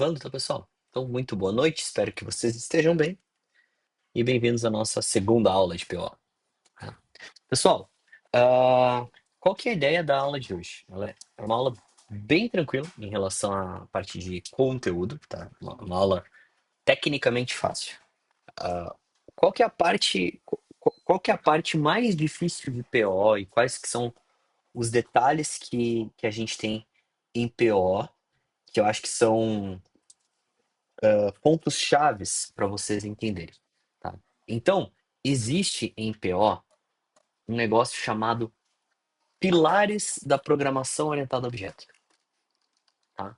Gravando, tá, pessoal? Então, muito boa noite, espero que vocês estejam bem e bem-vindos à nossa segunda aula de PO. Tá? Pessoal, ah, qual que é a ideia da aula de hoje? Ela é uma aula bem tranquila em relação à parte de conteúdo, tá? Uma aula tecnicamente fácil. Ah, qual que é a parte, qual que é a parte mais difícil de PO e quais que são os detalhes que a gente tem em PO, que eu acho que são pontos chaves para vocês entenderem, tá? Então, existe em PO um negócio chamado pilares da programação orientada a objeto, tá?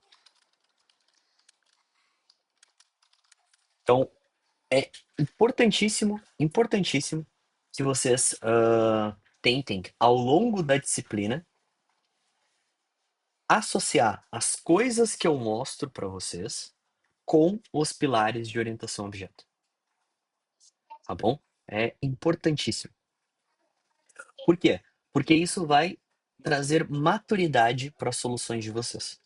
Então, é importantíssimo que vocês tentem, ao longo da disciplina, associar as coisas que eu mostro para vocês com os pilares de orientação a objeto, tá bom? É importantíssimo. Por quê? Porque isso vai trazer maturidade para as soluções de vocês,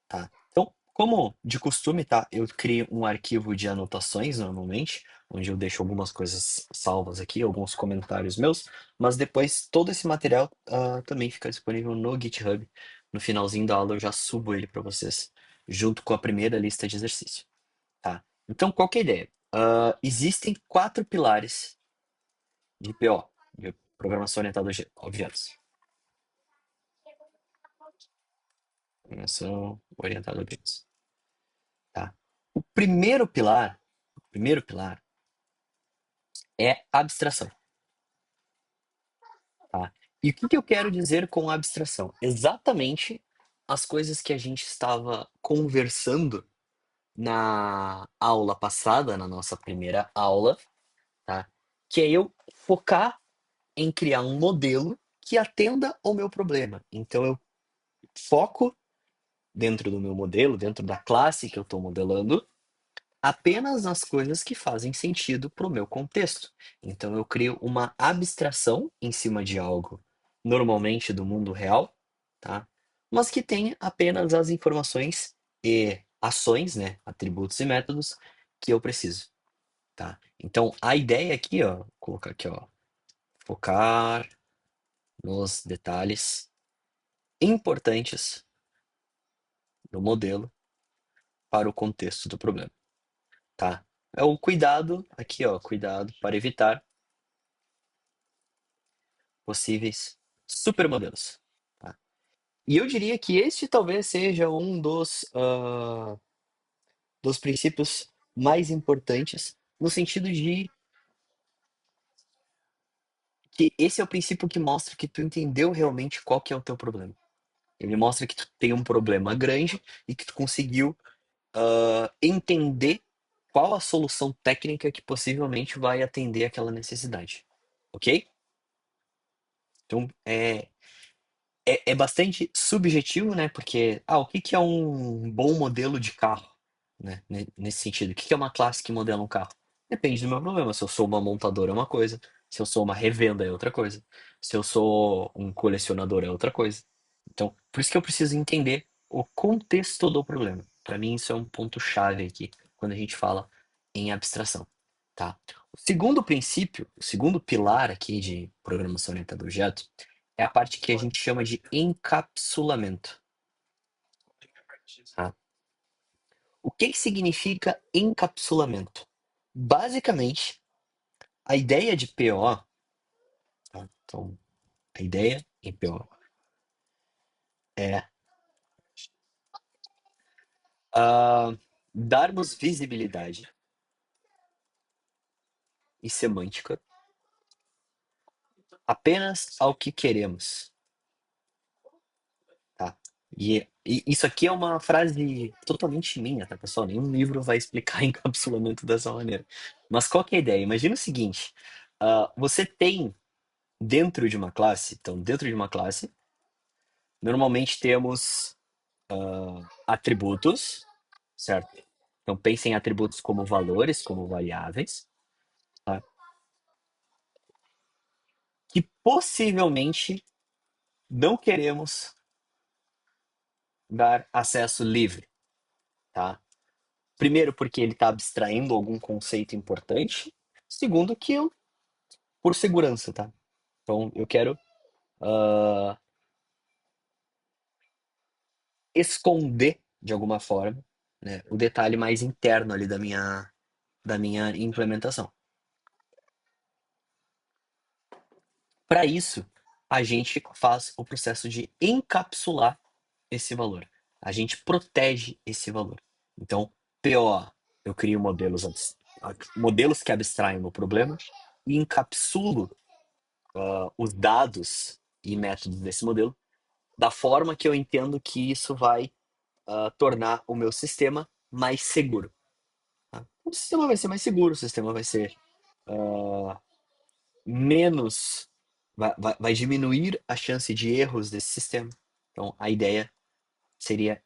tá? Então, como de costume, tá? Eu crio um arquivo de anotações normalmente, onde eu deixo algumas coisas salvas aqui, alguns comentários meus, mas depois todo esse material também fica disponível no GitHub. No finalzinho da aula eu já subo ele para vocês, junto com a primeira lista de exercício, tá? Então, qual que é a ideia? Existem 4 pilares de PO, de Programação Orientada a Objetos. Programação orientada a objetos, tá? O primeiro pilar é abstração, tá? E o que que eu quero dizer com abstração? Exatamente as coisas que a gente estava conversando na aula passada, na nossa primeira aula, tá? Que é eu focar em criar um modelo que atenda ao meu problema. Então eu foco dentro do meu modelo, dentro da classe que eu estou modelando, apenas nas coisas que fazem sentido para o meu contexto. Então eu crio uma abstração em cima de algo, normalmente do mundo real, tá? Mas que tem apenas as informações e ações, né, atributos e métodos que eu preciso, tá? Então a ideia aqui, ó, vou colocar aqui, ó, focar nos detalhes importantes do modelo para o contexto do problema, tá? É o cuidado aqui, ó, cuidado para evitar possíveis supermodelos, tá? E eu diria que este talvez seja um dos princípios mais importantes, no sentido de que esse é o princípio que mostra que tu entendeu realmente qual que é o teu problema. Ele mostra que tu tem um problema grande e que tu conseguiu entender qual a solução técnica que possivelmente vai atender aquela necessidade, ok? Então, é bastante subjetivo, né? Porque, o que que é um bom modelo de carro, né? Nesse sentido, o que que é uma classe que modela um carro? Depende do meu problema. Se eu sou uma montadora é uma coisa, se eu sou uma revenda é outra coisa, se eu sou um colecionador é outra coisa. Então, por isso que eu preciso entender o contexto do problema. Para mim, isso é um ponto chave aqui quando a gente fala em abstração, tá? O segundo princípio, o segundo pilar aqui de programação orientada a objetos é a parte que a gente chama de encapsulamento, tá? O que que significa encapsulamento? Basicamente, a ideia de PO, tá? Então, a ideia em PO é darmos visibilidade e semântica apenas ao que queremos, tá? E isso aqui é uma frase totalmente minha, tá, pessoal? Nenhum livro vai explicar encapsulamento dessa maneira. Mas qual que é a ideia? Imagina o seguinte: você tem dentro de uma classe, então dentro de uma classe, normalmente temos atributos, certo? Então pense em atributos como valores, como variáveis, tá? Que possivelmente não queremos dar acesso livre, tá? Primeiro, porque ele está abstraindo algum conceito importante. Segundo, que eu, por segurança, tá? Então, eu quero ah, esconder, de alguma forma, né, o detalhe mais interno ali da minha implementação. Para isso, a gente faz o processo de encapsular esse valor. A gente protege esse valor. Então, PO, eu crio modelos que abstraem o meu problema e encapsulo os dados e métodos desse modelo da forma que eu entendo que isso vai tornar o meu sistema mais seguro. Tá? O sistema vai ser mais seguro, o sistema vai ser menos. Vai diminuir a chance de erros desse sistema. Então, a ideia seria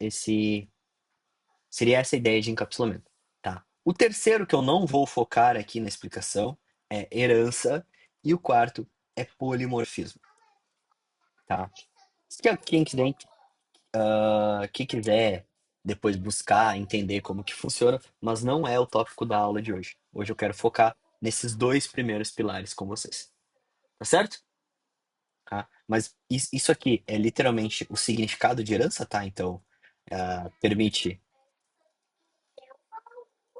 seria essa ideia de encapsulamento. Tá? O terceiro, que eu não vou focar aqui na explicação, é herança. E o quarto é polimorfismo. Tá? Quem quiser depois buscar entender como que funciona, mas não é o tópico da aula de hoje. Hoje eu quero focar nesses dois primeiros pilares com vocês. Tá certo? Tá? Mas isso aqui é literalmente o significado de herança, tá? Então, permite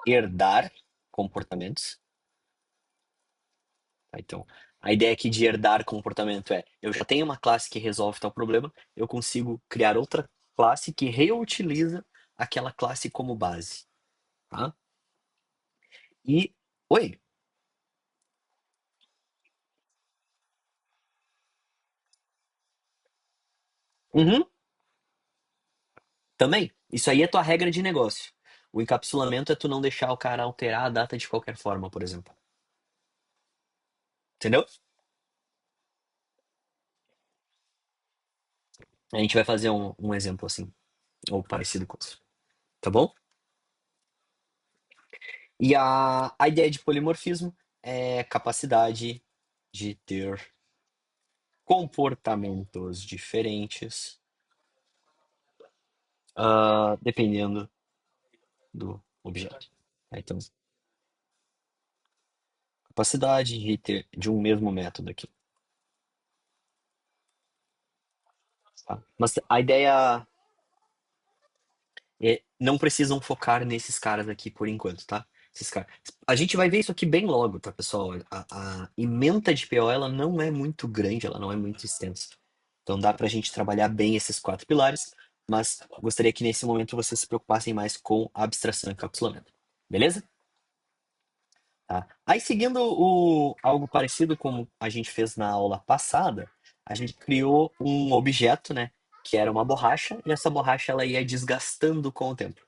herdar comportamentos. Tá? Então, a ideia aqui de herdar comportamento é: eu já tenho uma classe que resolve tal problema, eu consigo criar outra classe que reutiliza aquela classe como base. Tá? E. Oi? Uhum, também. Isso aí é tua regra de negócio. O encapsulamento é tu não deixar o cara alterar a data de qualquer forma, por exemplo. Entendeu? A gente vai fazer um exemplo assim, ou parecido com isso. Tá bom? E a ideia de polimorfismo é capacidade de ter comportamentos diferentes, dependendo do objeto. Tá? Então, capacidade de ter de um mesmo método aqui. Tá? Mas a ideia não precisam focar nesses caras aqui por enquanto, tá? Esses caras. A gente vai ver isso aqui bem logo, tá, pessoal? A ementa de PO, ela não é muito grande, ela não é muito extensa. Então dá pra gente trabalhar bem esses quatro pilares, mas gostaria que nesse momento vocês se preocupassem mais com a abstração e encapsulamento. Beleza? Tá. Aí seguindo algo parecido como a gente fez na aula passada, a gente criou um objeto, né? Que era uma borracha, e essa borracha ela ia desgastando com o tempo.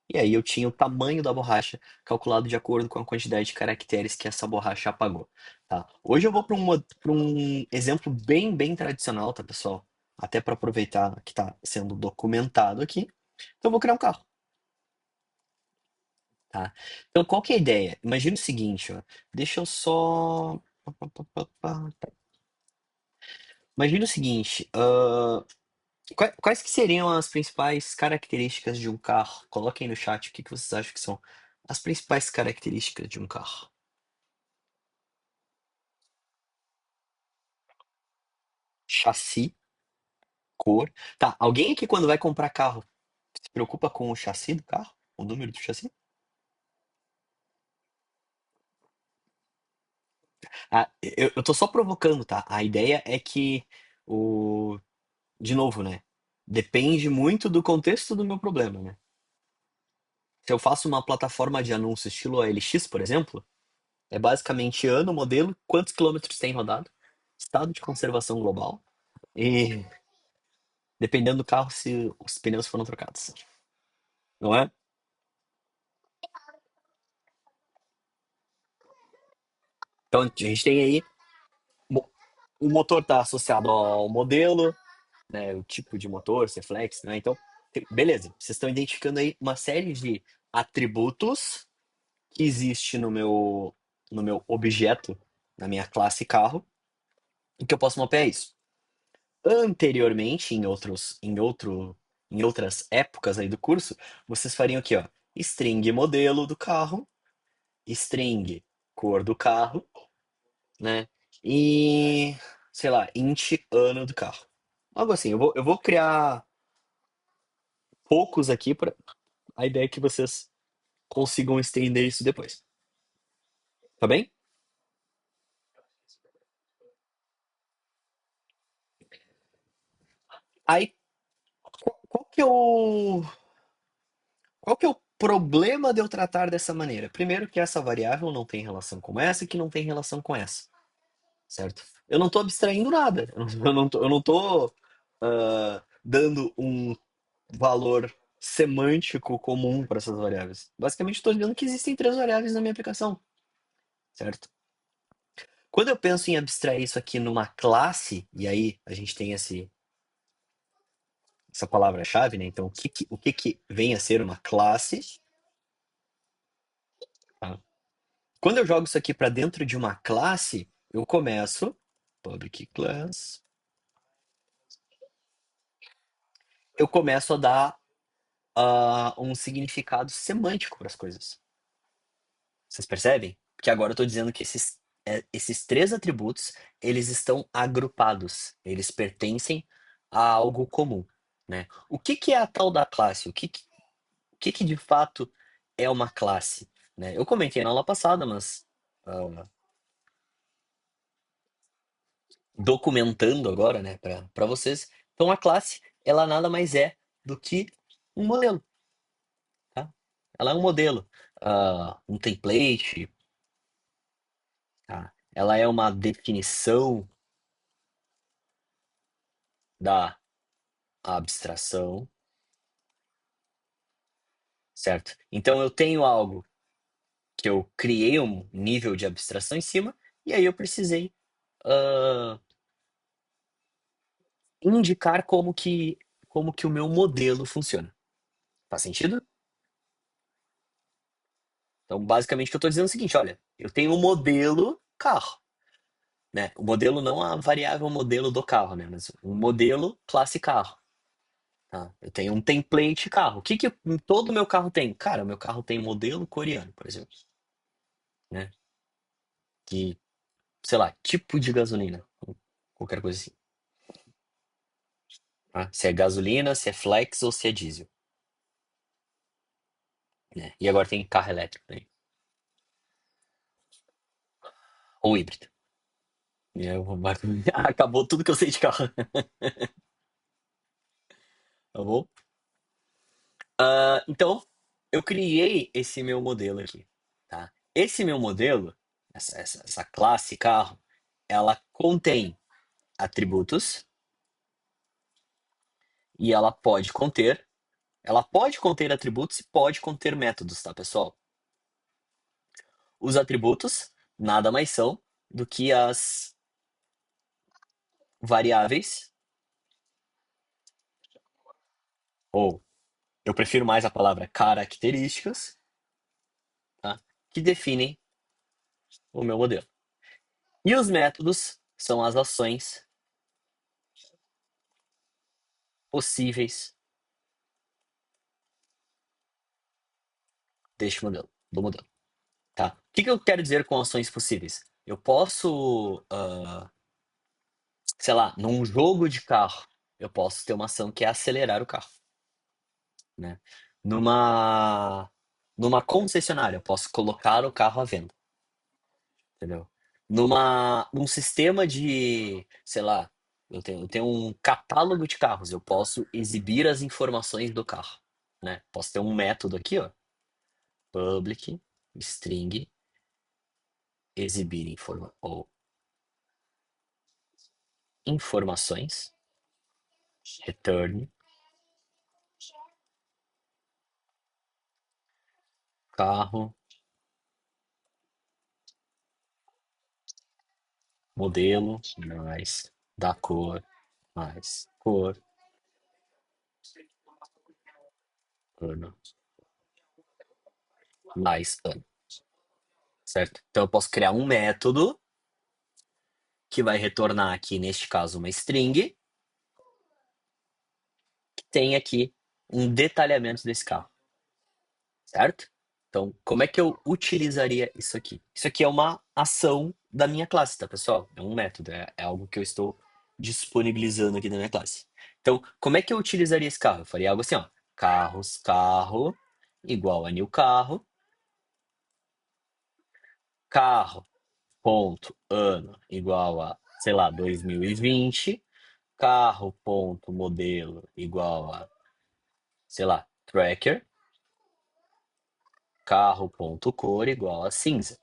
E aí eu tinha o tamanho da borracha calculado de acordo com a quantidade de caracteres que essa borracha apagou, tá? Hoje eu vou para um exemplo bem tradicional, tá, pessoal? Até para aproveitar que está sendo documentado aqui. Então eu vou criar um carro, tá? Então qual que é a ideia? Imagina o seguinte, ó. Deixa eu só... Imagina o seguinte, quais que seriam as principais características de um carro? Coloquem no chat o que que vocês acham que são as principais características de um carro. Chassi, cor. Tá, alguém aqui quando vai comprar carro se preocupa com o chassi do carro? O número do chassi? Eu tô só provocando, tá? A ideia é que o. De novo, né? Depende muito do contexto do meu problema, né? Se eu faço uma plataforma de anúncio estilo OLX, por exemplo, é basicamente ano, modelo, quantos quilômetros tem rodado, estado de conservação global e, dependendo do carro, se os pneus foram trocados. Não é? Então a gente tem aí. O motor está associado ao modelo, né, o tipo de motor, se é flex, né? Então, beleza, vocês estão identificando aí uma série de atributos que existe no meu objeto, na minha classe carro, e que eu posso mapear isso. Anteriormente, em outras épocas aí do curso, vocês fariam aqui, ó. string modelo do carro, string cor do carro, né? E, sei lá, int ano do carro. Algo assim, eu vou criar poucos aqui para a ideia é que vocês consigam estender isso depois. Tá bem? Aí, qual que é o problema de eu tratar dessa maneira? Primeiro que essa variável não tem relação com essa e que não tem relação com essa, certo? Eu não estou abstraindo nada. Eu não tô dando um valor semântico comum para essas variáveis. Basicamente, estou dizendo que existem três variáveis na minha aplicação, certo? Quando eu penso em abstrair isso aqui numa classe, e aí a gente tem essa palavra-chave, né? Então, o que que vem a ser uma classe? Tá? Quando eu jogo isso aqui para dentro de uma classe, eu começo public class, eu começo a dar um significado semântico para as coisas. Vocês percebem? Porque agora eu estou dizendo que esses três atributos, eles estão agrupados, eles pertencem a algo comum, né? O que que é a tal da classe? O que que de fato é uma classe, né? Eu comentei na aula passada, mas ah, documentando agora, né, para vocês. Então a classe, ela nada mais é do que um modelo, tá? Ela é um modelo, um template, tá? Ela é uma definição da abstração, certo? Então eu tenho algo que eu criei um nível de abstração em cima, e aí eu precisei ah, indicar como que o meu modelo funciona. Faz sentido? Então, basicamente, o que eu estou dizendo é o seguinte: olha, eu tenho um modelo carro, né? O modelo não a variável modelo do carro, né? Mas um modelo classe carro. Tá? Eu tenho um template carro. O que que todo meu carro tem? Cara, o meu carro tem modelo coreano, por exemplo, né? Que, sei lá, tipo de gasolina, qualquer coisa assim. Tá? Se é gasolina, se é flex ou se é diesel, né? E agora tem carro elétrico, né? Ou híbrido. Acabou tudo que eu sei de carro, tá bom? Então, eu criei esse meu modelo aqui, tá? Esse meu modelo, essa classe carro, ela contém atributos e ela pode conter atributos e pode conter métodos, tá, pessoal? Os atributos nada mais são do que as variáveis, ou eu prefiro mais a palavra características, tá? Que definem o meu modelo. E os métodos são as ações possíveis deste modelo, do modelo. Tá? O que que eu quero dizer com ações possíveis? Eu posso, sei lá, num jogo de carro, eu posso ter uma ação que é acelerar o carro, né? Numa, numa concessionária, eu posso colocar o carro à venda, entendeu? Num sistema de, sei lá, eu tenho um catálogo de carros, eu posso exibir as informações do carro, né? Posso ter um método aqui, ó, public string exibir ou informações return carro, modelo, mais da cor, mais cor, ano, mais ano, certo? Então eu posso criar um método que vai retornar aqui, neste caso, uma string, que tem aqui um detalhamento desse carro. certo? Então, como é que eu utilizaria isso aqui? Isso aqui é uma ação da minha classe, tá, pessoal? É um método, é algo que eu estou disponibilizando aqui na minha classe. Então, como é que eu utilizaria esse carro? Eu faria algo assim, ó. Carros, carro, igual a new carro, carro, ponto, ano, igual a, sei lá, 2020, carro, ponto, modelo, igual a, sei lá, tracker, carro, ponto, cor, igual a cinza.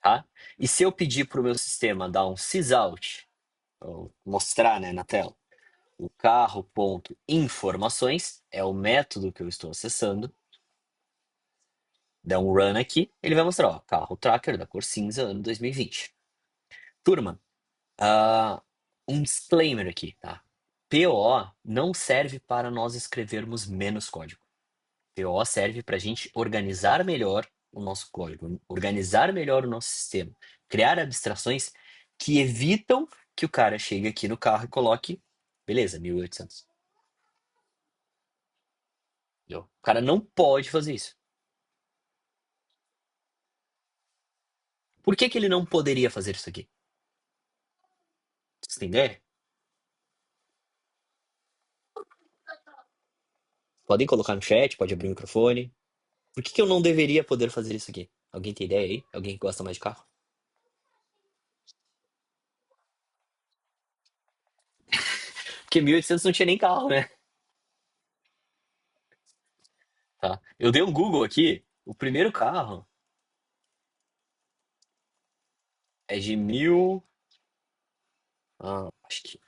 Tá? E se eu pedir para o meu sistema dar um sysout, ou mostrar, né, na tela, o carro.informações, é o método que eu estou acessando, der um run aqui, ele vai mostrar, ó, carro tracker da cor cinza, ano 2020. Turma, ah, um disclaimer aqui, tá? PO não serve para nós escrevermos menos código. PO serve para a gente organizar melhor o nosso código, organizar melhor o nosso sistema, criar abstrações que evitam que o cara chegue aqui no carro e coloque, beleza, 1800. Entendeu? O cara não pode fazer isso. Por que que ele não poderia fazer isso aqui? Você tem ideia? Podem colocar no chat, pode abrir o microfone. Por que que eu não deveria poder fazer isso aqui? Alguém tem ideia aí? Alguém que gosta mais de carro? Porque 1800 não tinha nem carro, né? Tá. Eu dei um Google aqui. O primeiro carro é de mil. Acho que.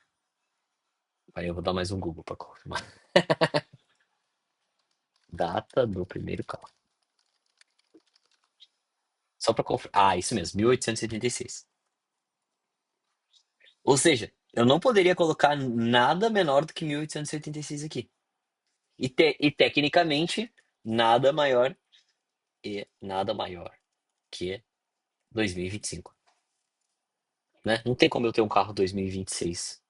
Aí eu vou dar mais um Google para confirmar. Data do primeiro carro. Só para confirmar. Ah, isso mesmo, 1886. Ou seja, eu não poderia colocar nada menor do que 1886 aqui. E tecnicamente, nada maior nada maior que 2025, né? Não tem como eu ter um carro 2026.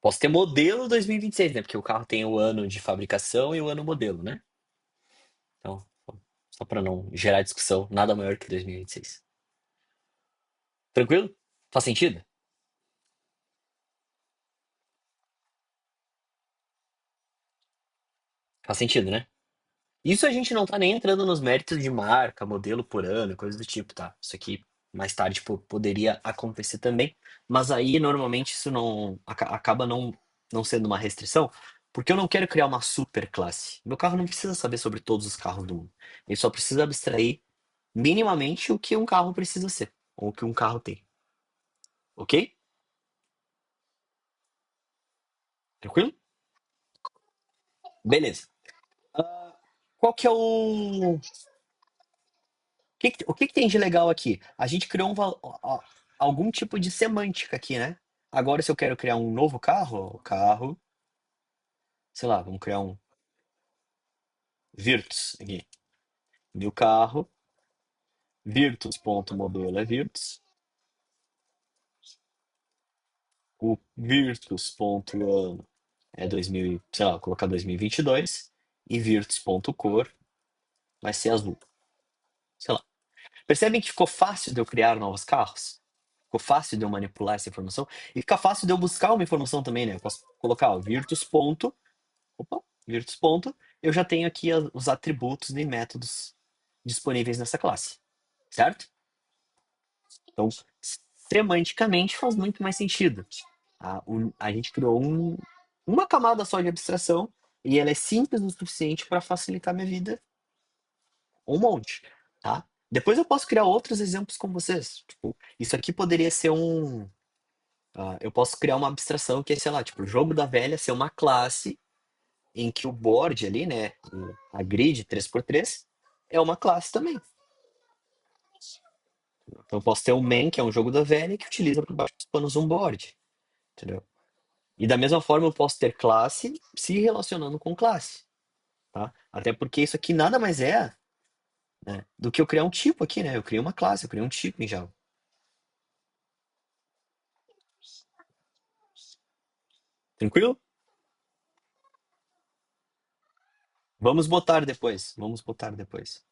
Posso ter modelo 2026, né? Porque o carro tem o ano de fabricação e o ano modelo, né? Então, só para não gerar discussão, nada maior que 2026. Tranquilo? Faz sentido? Faz sentido, né? Isso a gente não tá nem entrando nos méritos de marca, modelo por ano, coisa do tipo, tá? Isso aqui mais tarde poderia acontecer também, mas aí normalmente isso não acaba não sendo uma restrição, porque eu não quero criar uma super classe. Meu carro não precisa saber sobre todos os carros do mundo. Ele só precisa abstrair minimamente o que um carro precisa ser, ou o que um carro tem, ok? Tranquilo? Beleza. Ah, qual que é o que que tem de legal aqui? A gente criou algum tipo de semântica aqui, né? Agora, se eu quero criar um novo carro, carro, sei lá, vamos criar um Virtus aqui. New carro, Virtus.modelo é Virtus, o Virtus.ano é 2000, sei lá, vou colocar 2022, e Virtus.cor vai ser azul, sei lá. Percebem que ficou fácil de eu criar novos carros? Ficou fácil de eu manipular essa informação? E fica fácil de eu buscar uma informação também, né? Eu posso colocar, ó, Virtus. Opa, Virtus. Eu já tenho aqui os atributos e métodos disponíveis nessa classe, certo? Então, semanticamente faz muito mais sentido. A gente criou uma camada só de abstração e ela é simples o suficiente para facilitar minha vida um monte, tá? Depois eu posso criar outros exemplos com vocês. Tipo, isso aqui poderia ser eu posso criar uma abstração que é, sei lá, tipo, o jogo da velha ser uma classe em que o board ali, né, a grid 3x3 é uma classe também. Então eu posso ter o main, que é um jogo da velha, que utiliza por baixo dos panos um board, entendeu? E da mesma forma eu posso ter classe se relacionando com classe, tá? Até porque isso aqui nada mais é, né, do que eu criar um tipo aqui, né? Eu criei uma classe, eu criei um tipo em Java. Tranquilo? Vamos botar depois. Vamos botar depois.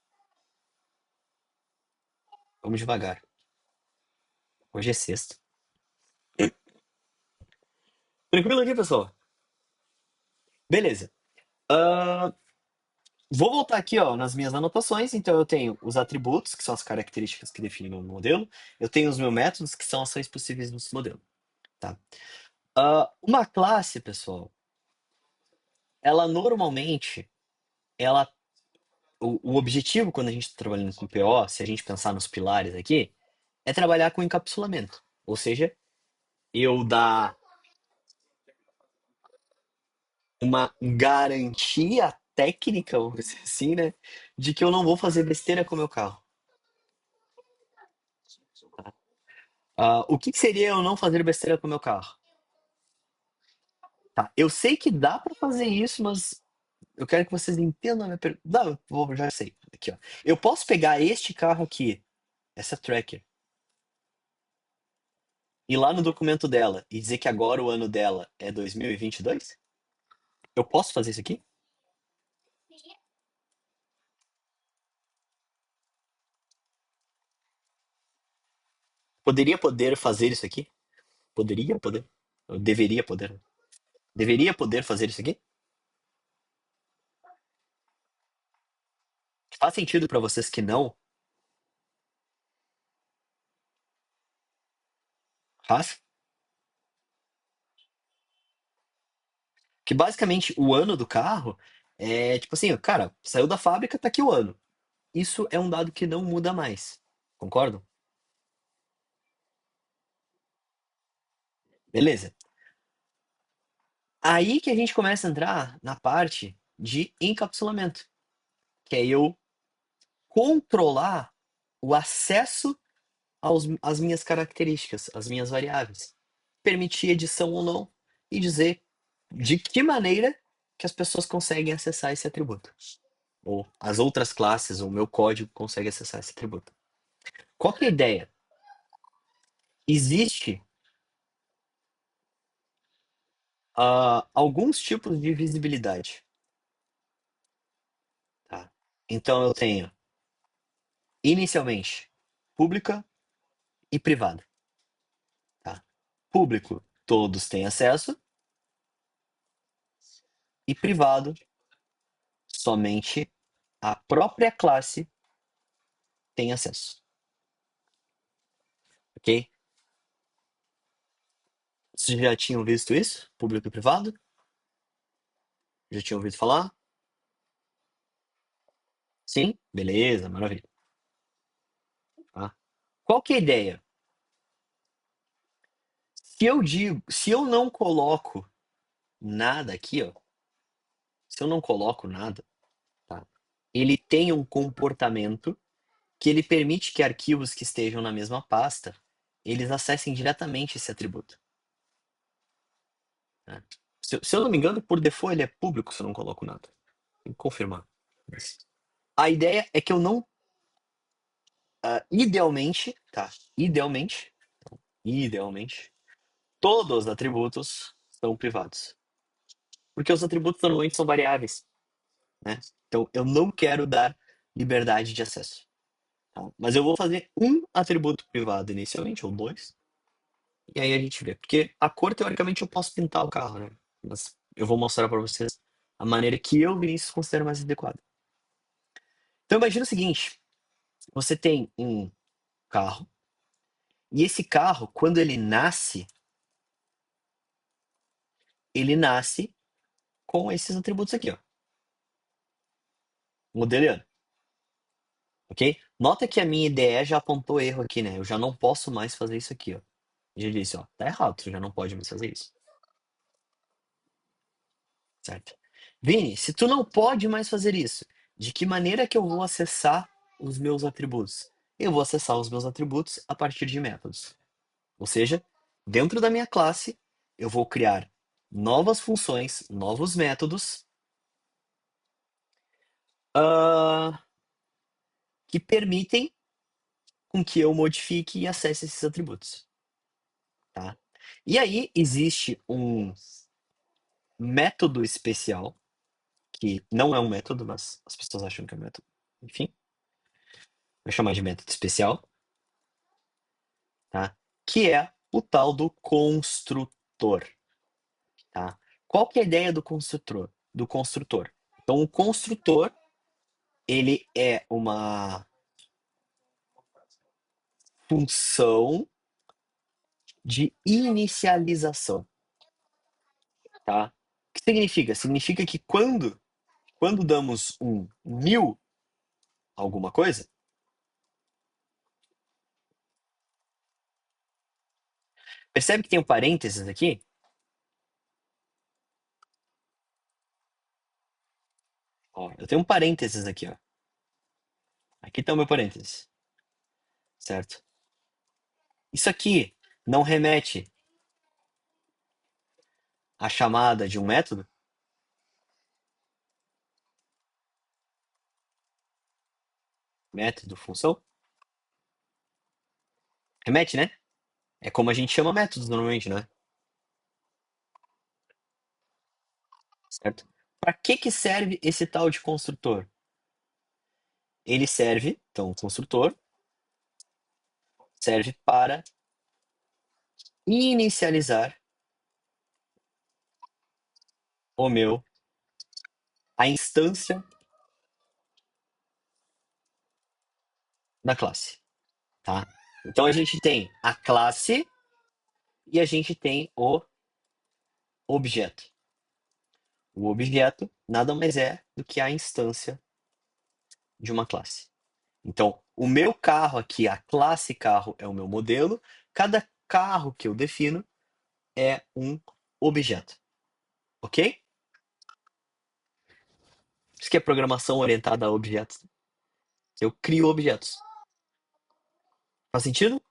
Vamos devagar. Hoje é sexta. Tranquilo aqui, pessoal? Beleza. Ah, vou voltar aqui, ó, nas minhas anotações. Então, eu tenho os atributos, que são as características que definem o meu modelo. Eu tenho os meus métodos, que são ações possíveis nesse modelo. Tá? Uma classe, pessoal, ela normalmente, ela, o objetivo quando a gente está trabalhando com PO, se a gente pensar nos pilares aqui, é trabalhar com encapsulamento. Ou seja, eu dar uma garantia técnica, vamos dizer assim, né? De que eu não vou fazer besteira com o meu carro. O que que seria eu não fazer besteira com o meu carro? Tá, eu sei que dá pra fazer isso, mas eu quero que vocês entendam a minha pergunta. Não, já sei. Aqui, ó. Eu posso pegar este carro aqui, essa Tracker, ir lá no documento dela e dizer que agora o ano dela é 2022? Eu posso fazer isso aqui? Poderia poder fazer isso aqui? Poderia poder? Eu deveria poder? Deveria poder fazer isso aqui? Faz sentido pra vocês que não? Faz? Que basicamente o ano do carro é tipo assim, cara, saiu da fábrica, tá aqui o ano. Isso é um dado que não muda mais. Concordam? Beleza. Aí que a gente começa a entrar na parte de encapsulamento, que é eu controlar o acesso às minhas características, às minhas variáveis. Permitir edição ou não e dizer de que maneira que as pessoas conseguem acessar esse atributo. Ou as outras classes, ou o meu código consegue acessar esse atributo. Qual que é a ideia? Existe alguns tipos de visibilidade. Tá? Então eu tenho, inicialmente, pública e privada. Tá? Público, todos têm acesso, e privado, somente a própria classe tem acesso. Ok? Vocês já tinham visto isso? Público e privado? Já tinham ouvido falar? Sim? Beleza, maravilha. Tá? Qual que é a ideia? Se eu não coloco nada aqui, ó, se eu não coloco nada, tá? Ele tem um comportamento que ele permite que arquivos que estejam na mesma pasta, eles acessem diretamente esse atributo. Né? Se eu não me engano, por default ele é público se eu não coloco nada. Tem que confirmar. A ideia é que eu não, idealmente, tá? Idealmente, todos os atributos são privados. Porque os atributos normalmente são variáveis, né? Então eu não quero dar liberdade de acesso. Tá? Mas eu vou fazer um atributo privado inicialmente, ou dois, e aí a gente vê. Porque a cor, teoricamente, eu posso pintar o carro, né? Mas eu vou mostrar para vocês a maneira que eu, Vinícius, considero mais adequada. Então imagina o seguinte: você tem um carro, e esse carro, quando ele nasce com esses atributos aqui, ó. Modelo e ano, ok? Nota que a minha IDE já apontou erro aqui, né? Eu já não posso mais fazer isso aqui, ó. Já disse, ó, tá errado, você já não pode mais fazer isso, certo? Vini, se tu não pode mais fazer isso, de que maneira que eu vou acessar os meus atributos? Eu vou acessar os meus atributos a partir de métodos. Ou seja, dentro da minha classe, eu vou criar novas funções, novos métodos, ah, que permitem com que eu modifique e acesse esses atributos. Tá? E aí existe um método especial que não é um método, mas as pessoas acham que é um método. Enfim, vou chamar de método especial, tá? Que é o tal do construtor, tá? Qual que é a ideia do construtor? Do construtor. Então, o construtor, ele é uma função de inicialização, tá? O que significa? Significa que quando damos um 1000 alguma coisa, percebe que tem um parênteses aqui? Ó, eu tenho um parênteses aqui, ó. Aqui tá o meu parênteses, certo? Isso aqui não remete à chamada de um método? Método, função? Remete, né? É como a gente chama métodos normalmente, não é? Certo? Para que serve esse tal de construtor? Ele serve, então, o construtor serve para inicializar o meu, a instância da classe, tá? Então a gente tem a classe e a gente tem o objeto. O objeto nada mais é do que a instância de uma classe. Então, o meu carro aqui, a classe carro é o meu modelo, cada carro que eu defino é um objeto, ok? Isso que é programação orientada a objetos. Eu crio objetos. Faz sentido?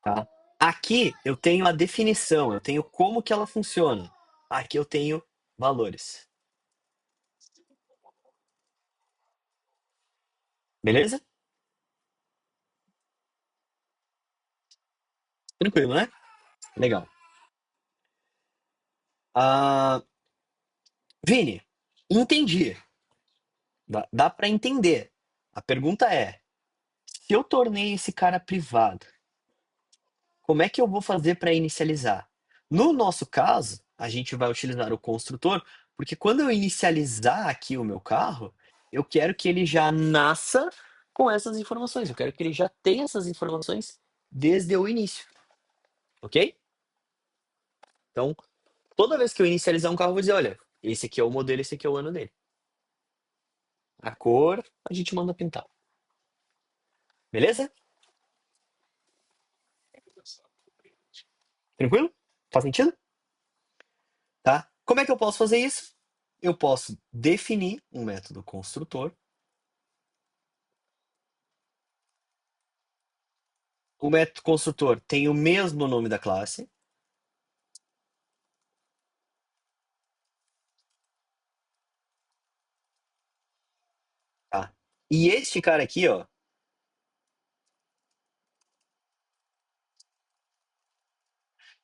Tá? Aqui eu tenho a definição, eu tenho como que ela funciona. Aqui eu tenho valores. Beleza? Tranquilo, né? Legal. Ah, Vini, entendi. Dá para entender. A pergunta é: se eu tornei esse cara privado, como é que eu vou fazer para inicializar? No nosso caso, a gente vai utilizar o construtor, porque quando eu inicializar aqui o meu carro, eu quero que ele já nasça com essas informações. Eu quero que ele já tenha essas informações desde o início, ok? Então, toda vez que eu inicializar um carro, eu vou dizer, olha, esse aqui é o modelo, esse aqui é o ano dele. A cor, a gente manda pintar. Beleza? Tranquilo? Faz sentido? Tá? Como é que eu posso fazer isso? Eu posso definir um método construtor. O método construtor tem o mesmo nome da classe, tá? E este cara aqui, ó,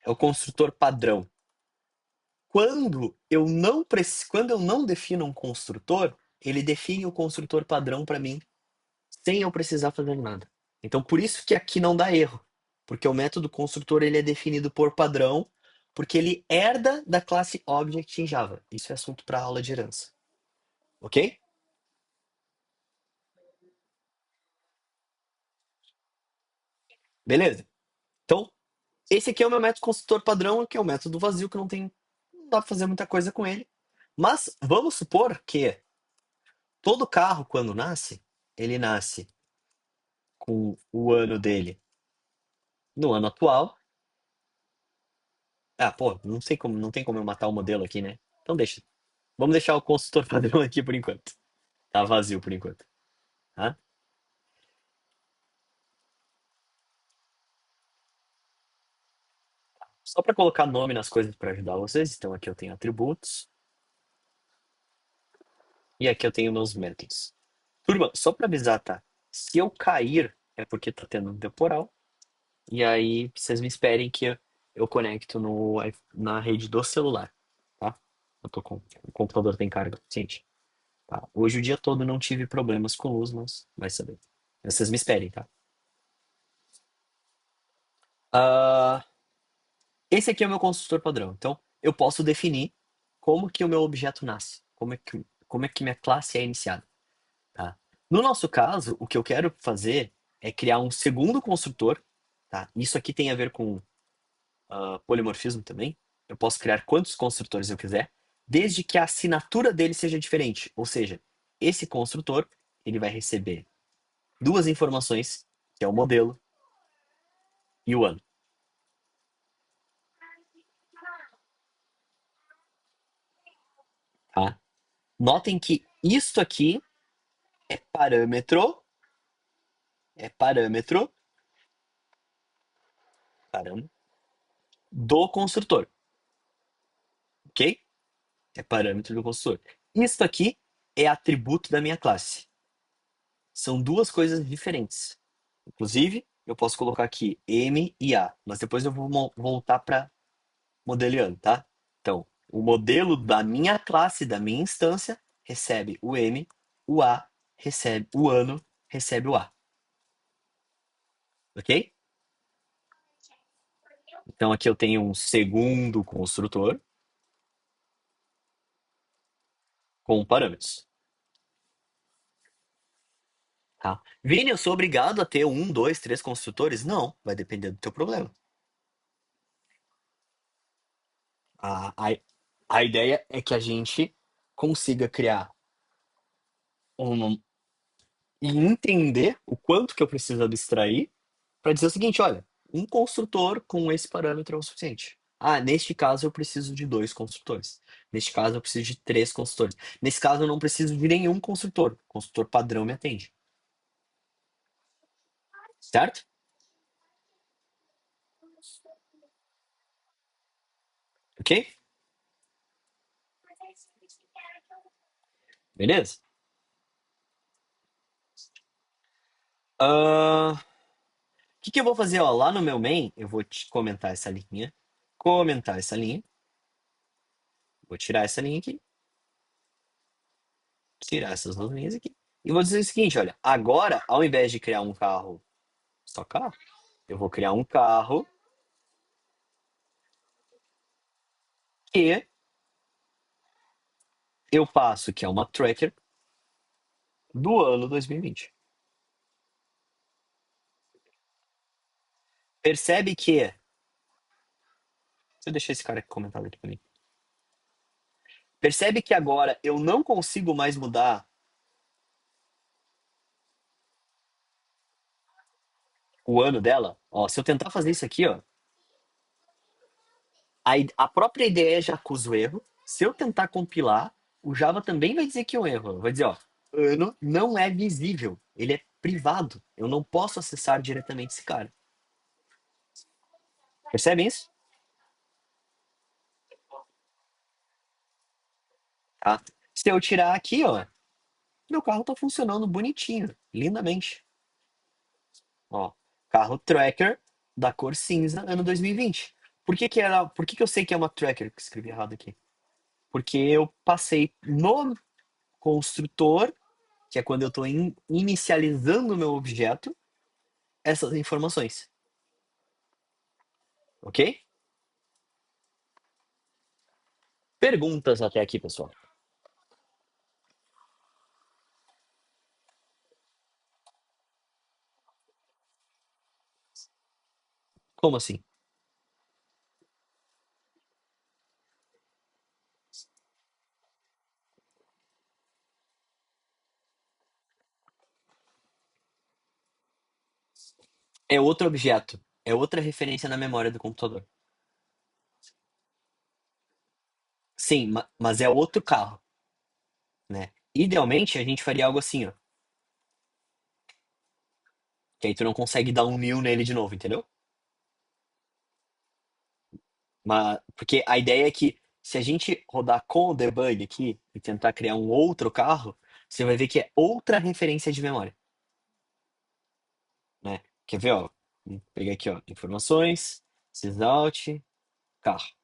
é o construtor padrão. Quando eu não defino um construtor, ele define o construtor padrão para mim, sem eu precisar fazer nada. Então, por isso que aqui não dá erro, porque o método construtor ele é definido por padrão, porque ele herda da classe Object em Java. Isso é assunto para aula de herança, ok? Beleza? Então, esse aqui é o meu método construtor padrão, que é o método vazio, que não dá pra fazer muita coisa com ele. Mas vamos supor que todo carro, quando nasce, ele nasce com o ano dele no ano atual. Ah, pô, não sei como, não tem como eu matar o modelo aqui, né? Então deixa. Vamos deixar o construtor padrão aqui por enquanto. Tá vazio por enquanto, tá? Só para colocar nome nas coisas para ajudar vocês, então aqui eu tenho atributos e aqui eu tenho meus métodos. Turma, só para avisar, tá? Se eu cair, é porque tá tendo um temporal. E aí, vocês me esperem que eu conecto na rede do celular, tá? Eu tô com, o computador tem carga suficiente. Tá? Hoje o dia todo não tive problemas com luz, mas vai saber. Vocês me esperem, tá? Ah, esse aqui é o meu construtor padrão. Então, eu posso definir como que o meu objeto nasce, como é que minha classe é iniciada, tá? No nosso caso, o que eu quero fazer é criar um segundo construtor, tá? Isso aqui tem a ver com polimorfismo também. Eu posso criar quantos construtores eu quiser, desde que a assinatura dele seja diferente. Ou seja, esse construtor ele vai receber duas informações, que é o modelo e o ano, tá? Notem que isto aqui é parâmetro, caramba, do construtor, ok? É parâmetro do construtor. Isto aqui é atributo da minha classe. São duas coisas diferentes. Inclusive, eu posso colocar aqui M e A, mas depois eu vou voltar para modeliano, tá? Então, o modelo da minha classe, da minha instância, recebe o M, o A recebe o ano, recebe o A, ok? Então aqui eu tenho um segundo construtor com parâmetros, tá? Vini, eu sou obrigado a ter um, dois, três construtores? Não, vai depender do teu problema. A, a, a ideia é que a gente consiga criar um, e entender o quanto que eu preciso abstrair para dizer o seguinte, olha, um construtor com esse parâmetro é o suficiente. Ah, neste caso eu preciso de dois construtores. Neste caso eu preciso de três construtores. Nesse caso eu não preciso de nenhum construtor. O construtor padrão me atende. Certo? Ok? Beleza? O que que eu vou fazer? Ó, lá no meu main, eu vou te comentar essa linha. Comentar essa linha. Vou tirar essa linha aqui. Tirar essas duas linhas aqui. E vou dizer o seguinte, olha. Agora, ao invés de criar um carro, só carro, eu vou criar um carro que eu passo, que é uma tracker do ano 2020. Percebe que. Deixa eu deixar esse cara aqui comentado aqui pra mim. Percebe que agora eu não consigo mais mudar o ano dela? Ó, se eu tentar fazer isso aqui, ó, a própria ideia já acusa o erro. Se eu tentar compilar, o Java também vai dizer que é um erro. Vai dizer, ó, ano não é visível. Ele é privado. Eu não posso acessar diretamente esse cara. Percebem isso? Tá? Se eu tirar aqui, ó, meu carro tá funcionando bonitinho, lindamente. Ó, carro tracker da cor cinza, ano 2020. Por que que eu sei que é uma tracker? Que escrevi errado aqui. Porque eu passei no construtor, que é quando eu estou inicializando o meu objeto, essas informações. Ok? Perguntas até aqui, pessoal. Como assim? É outro objeto. É outra referência na memória do computador. Sim, mas é outro carro, né? Idealmente, a gente faria algo assim, ó. Que aí tu não consegue dar um new nele de novo, entendeu? Porque a ideia é que se a gente rodar com o debug aqui e tentar criar um outro carro, você vai ver que é outra referência de memória, né? Quer ver, ó? Vou pegar aqui, ó, informações. sysout, carro,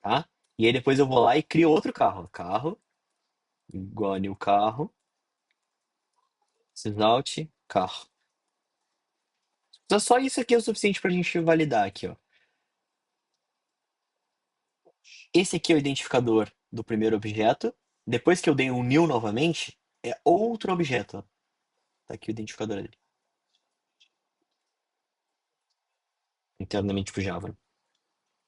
tá? E aí depois eu vou lá e crio outro carro. Carro, igual a new carro, sysout, carro. Então só isso aqui é o suficiente pra gente validar aqui, ó. Esse aqui é o identificador do primeiro objeto. Depois que eu dei um new novamente, é outro objeto, ó. Tá aqui o identificador dele. Internamente pro Java.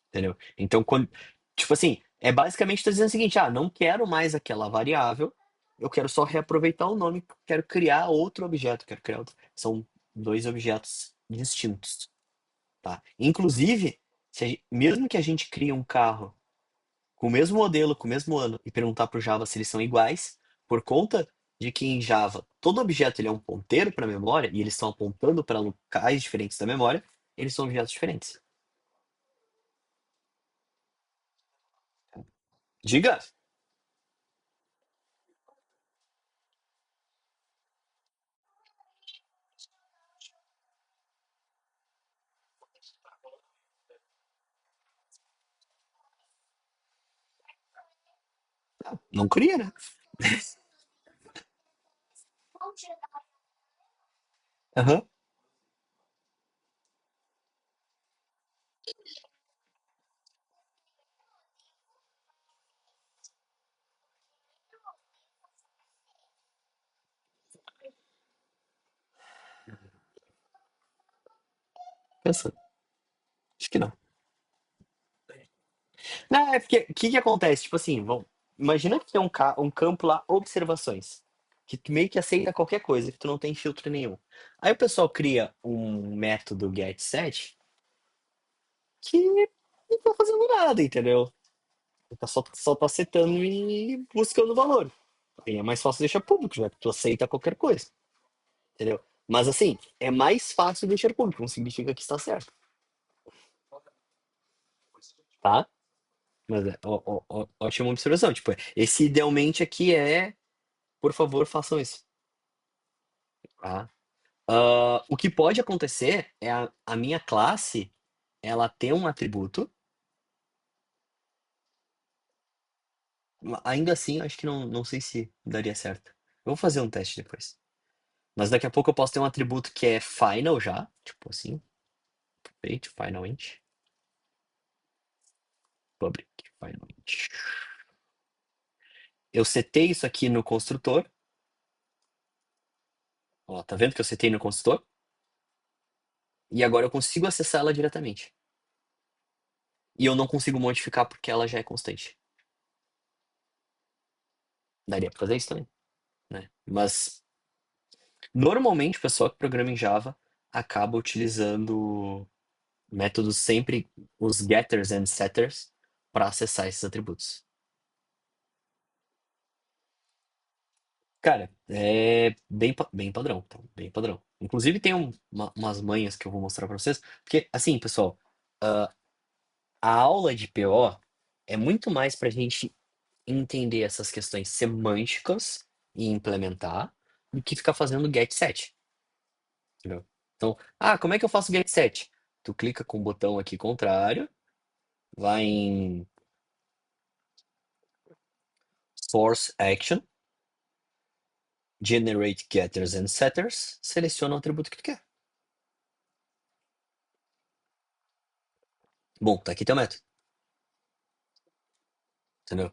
Entendeu? Então, quando, tipo assim, é basicamente tá dizendo o seguinte: ah, não quero mais aquela variável, eu quero só reaproveitar o nome, quero criar outro objeto, quero criar outro. São dois objetos distintos, tá? Inclusive, mesmo que a gente crie um carro com o mesmo modelo, com o mesmo ano, e perguntar pro Java se eles são iguais, por conta de que em Java todo objeto ele é um ponteiro para a memória e eles estão apontando para locais diferentes da memória, eles são objetos diferentes. Diga! Não cria, né? Aham. Pensa. Acho que não. Não, é porque o que que acontece? Tipo assim, imagina que tem um campo lá, observações, que tu meio que aceita qualquer coisa, que tu não tem filtro nenhum. Aí o pessoal cria um método getSet que não tá fazendo nada, entendeu? Só tá setando e buscando valor. Aí é mais fácil deixar público, já que tu aceita qualquer coisa, entendeu? Mas assim, é mais fácil deixar público, não significa que está certo, tá? Mas é ótima observação. Tipo, esse idealmente aqui é, por favor, façam isso, tá? O que pode acontecer é a minha classe ela ter um atributo, ainda assim, acho que não sei se daria certo. Eu vou fazer um teste depois. Mas daqui a pouco eu posso ter um atributo que é final já, tipo assim, feito, final int, public, final int. Eu setei isso aqui no construtor. Ó, tá vendo que eu setei no construtor? E agora eu consigo acessar ela diretamente. E eu não consigo modificar porque ela já é constante. Daria pra fazer isso também, né? Mas normalmente o pessoal que programa em Java acaba utilizando métodos sempre os getters and setters para acessar esses atributos. Cara, é bem padrão, tá? Bem padrão. Inclusive tem umas manhas que eu vou mostrar para vocês, porque assim, pessoal, a aula de PO é muito mais para a gente entender essas questões semânticas e implementar do que ficar fazendo get set, entendeu? Então, como é que eu faço get set? Tu clica com o botão aqui contrário, vai em Source Action, Generate Getters and Setters, seleciona o atributo que tu quer. Bom, tá aqui teu método, entendeu?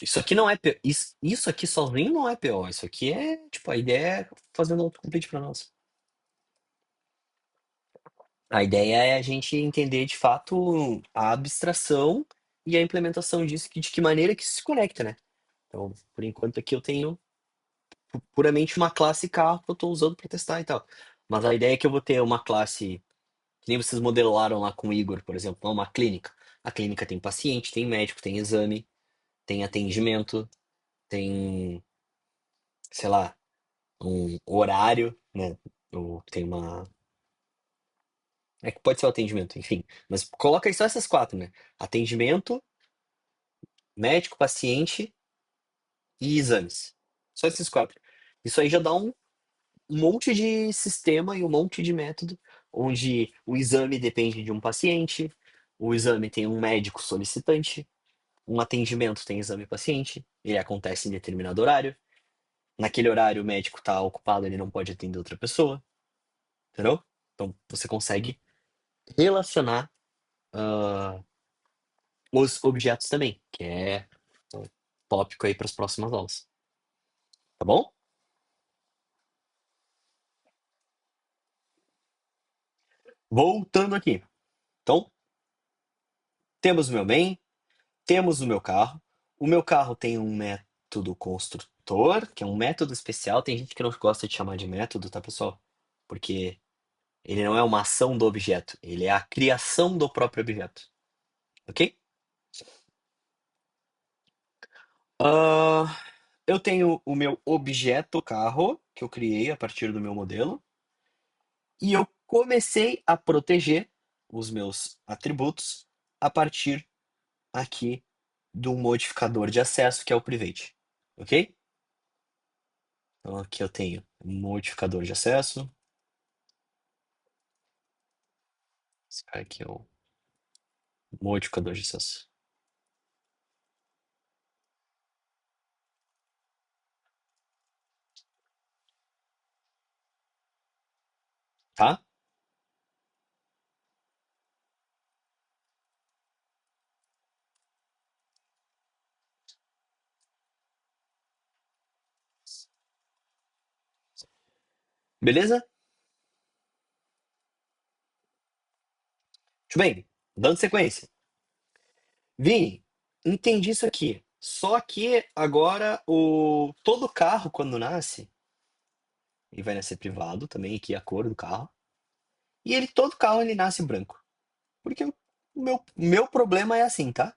Isso aqui não é isso aqui sozinho não é PO, isso aqui é, tipo, a ideia é fazendo autocomplete para nós. A ideia é a gente entender de fato a abstração e a implementação disso, de que maneira que isso se conecta, né? Então, por enquanto aqui eu tenho puramente uma classe carro que eu estou usando para testar e tal. Mas a ideia é que eu vou ter uma classe, que nem vocês modelaram lá com o Igor, por exemplo, uma clínica. A clínica tem paciente, tem médico, tem exame, tem atendimento, tem, sei lá, um horário, né? Ou tem uma. É que pode ser o atendimento, enfim. Mas coloca aí só essas quatro, né? Atendimento, médico, paciente e exames. Só esses quatro. Isso aí já dá um monte de sistema e um monte de método, onde o exame depende de um paciente, O exame tem um médico solicitante, um atendimento tem exame paciente, ele acontece em determinado horário. Naquele horário o médico está ocupado, ele não pode atender outra pessoa, entendeu? Então você consegue relacionar ah, os objetos também, que é um tópico aí para as próximas aulas, tá bom? Voltando aqui. Então, temos o meu bem, temos o meu carro. O meu carro tem um método construtor, que é um método especial. Tem gente que não gosta de chamar de método, tá, pessoal? Porque ele não é uma ação do objeto, ele é a criação do próprio objeto, ok? Ah, eu tenho o meu objeto carro, que eu criei a partir do meu modelo, e eu comecei a proteger os meus atributos a partir aqui do modificador de acesso, que é o private, ok? Então aqui eu tenho um modificador de acesso. Esse cara aqui é o modificador de acesso, tá? Beleza? Muito bem, dando sequência. Vini, entendi isso aqui. Só que agora todo carro, quando nasce, ele vai nascer privado também, aqui é a cor do carro. E todo carro ele nasce branco. Porque o meu problema é assim, tá?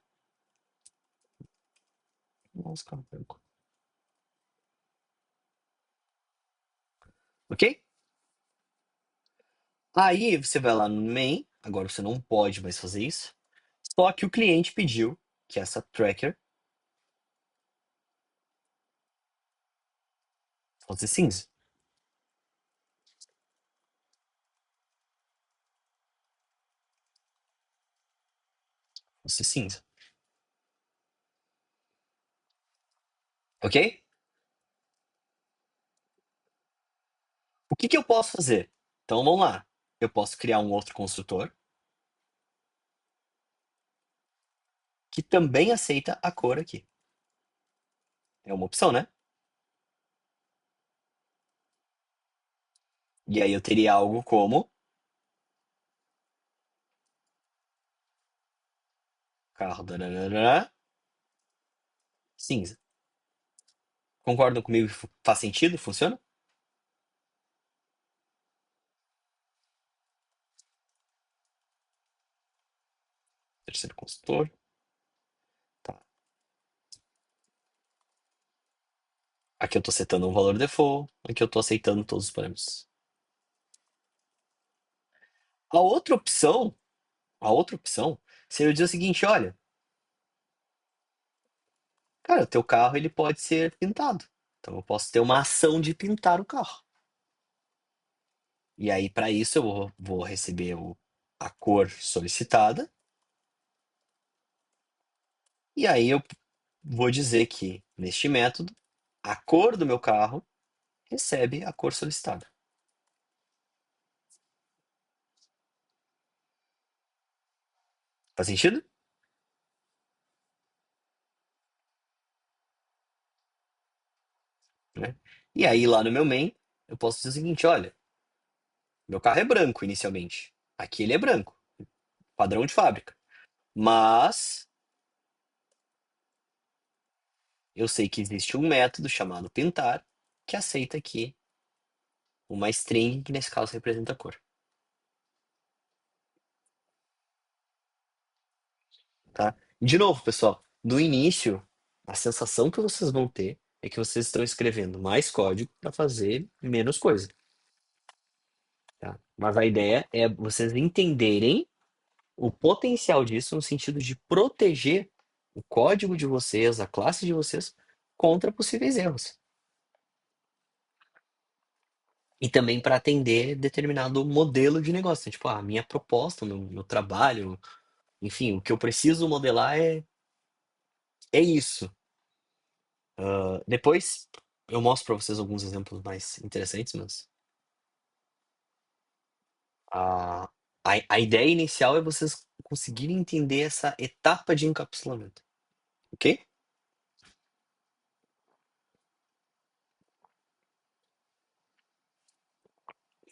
Nossa, carro branco. Ok? Aí você vai lá no main, agora você não pode mais fazer isso. Só que o cliente pediu que essa tracker fosse cinza. Fosse cinza. Ok? O que que eu posso fazer? Então vamos lá. Eu posso criar um outro construtor que também aceita a cor aqui. É uma opção, né? E aí eu teria algo como carro dararara, cinza. Concordam comigo que faz sentido? Funciona? Terceiro construtor. Tá. Aqui eu tô setando um valor default. Aqui eu tô aceitando todos os parâmetros. A outra opção, a outra opção seria dizer o seguinte, olha, cara, o teu carro ele pode ser pintado. Então eu posso ter uma ação de pintar o carro. E aí para isso eu vou receber a cor solicitada. E aí eu vou dizer que neste método a cor do meu carro recebe a cor solicitada. Faz sentido? Né? E aí lá no meu main, eu posso dizer o seguinte, olha, meu carro é branco inicialmente. Aqui ele é branco, padrão de fábrica. Mas eu sei que existe um método chamado pintar que aceita aqui uma string que nesse caso representa a cor, tá? De novo, pessoal, no início, a sensação que vocês vão ter é que vocês estão escrevendo mais código para fazer menos coisa, tá? Mas a ideia é vocês entenderem o potencial disso no sentido de proteger o código de vocês, a classe de vocês, contra possíveis erros. E também para atender determinado modelo de negócio. Tipo, a minha proposta, meu trabalho, Enfim, o que eu preciso modelar é isso. Depois eu mostro para vocês alguns exemplos mais interessantes, mas a, a ideia inicial é vocês conseguirem entender essa etapa de encapsulamento, ok?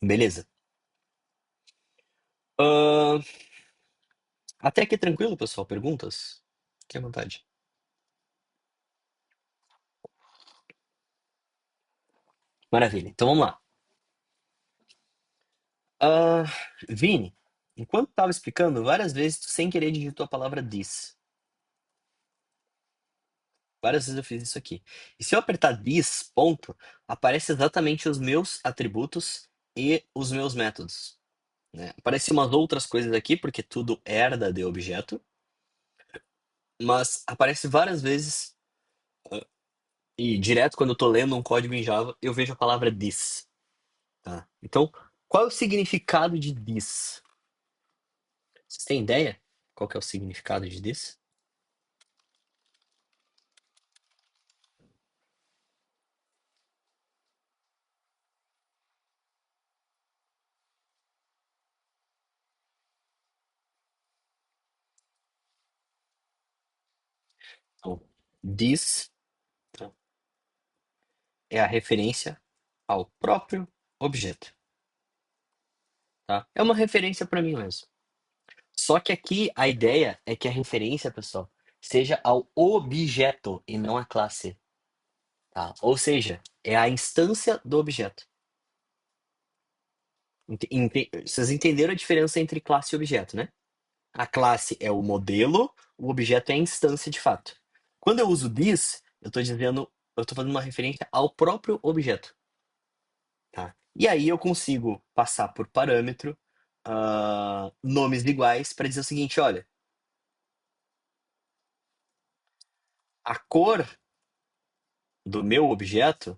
Beleza. Ahn, até aqui tranquilo, pessoal. Perguntas? Fique à vontade. Maravilha. Então vamos lá. Ah, Vini, enquanto estava explicando, várias vezes tu sem querer digitou a palavra this. Várias vezes eu fiz isso aqui. E se eu apertar this, ponto, aparece exatamente os meus atributos e os meus métodos, né? Aparecem umas outras coisas aqui, porque tudo herda de objeto, mas aparece várias vezes, e direto quando eu tô lendo um código em Java, eu vejo a palavra this, tá? Então, qual é o significado de this? Vocês têm ideia? Qual que é o significado de this? Então, this, tá, é a referência ao próprio objeto, tá? É uma referência para mim mesmo. Só que aqui a ideia é que a referência, pessoal, seja ao objeto e não à classe, tá? Ou seja, é a instância do objeto. Vocês entenderam a diferença entre classe e objeto, né? A classe é o modelo, o objeto é a instância de fato. Quando eu uso this, eu estou fazendo uma referência ao próprio objeto, tá? E aí eu consigo passar por parâmetro nomes iguais para dizer o seguinte, olha, a cor do meu objeto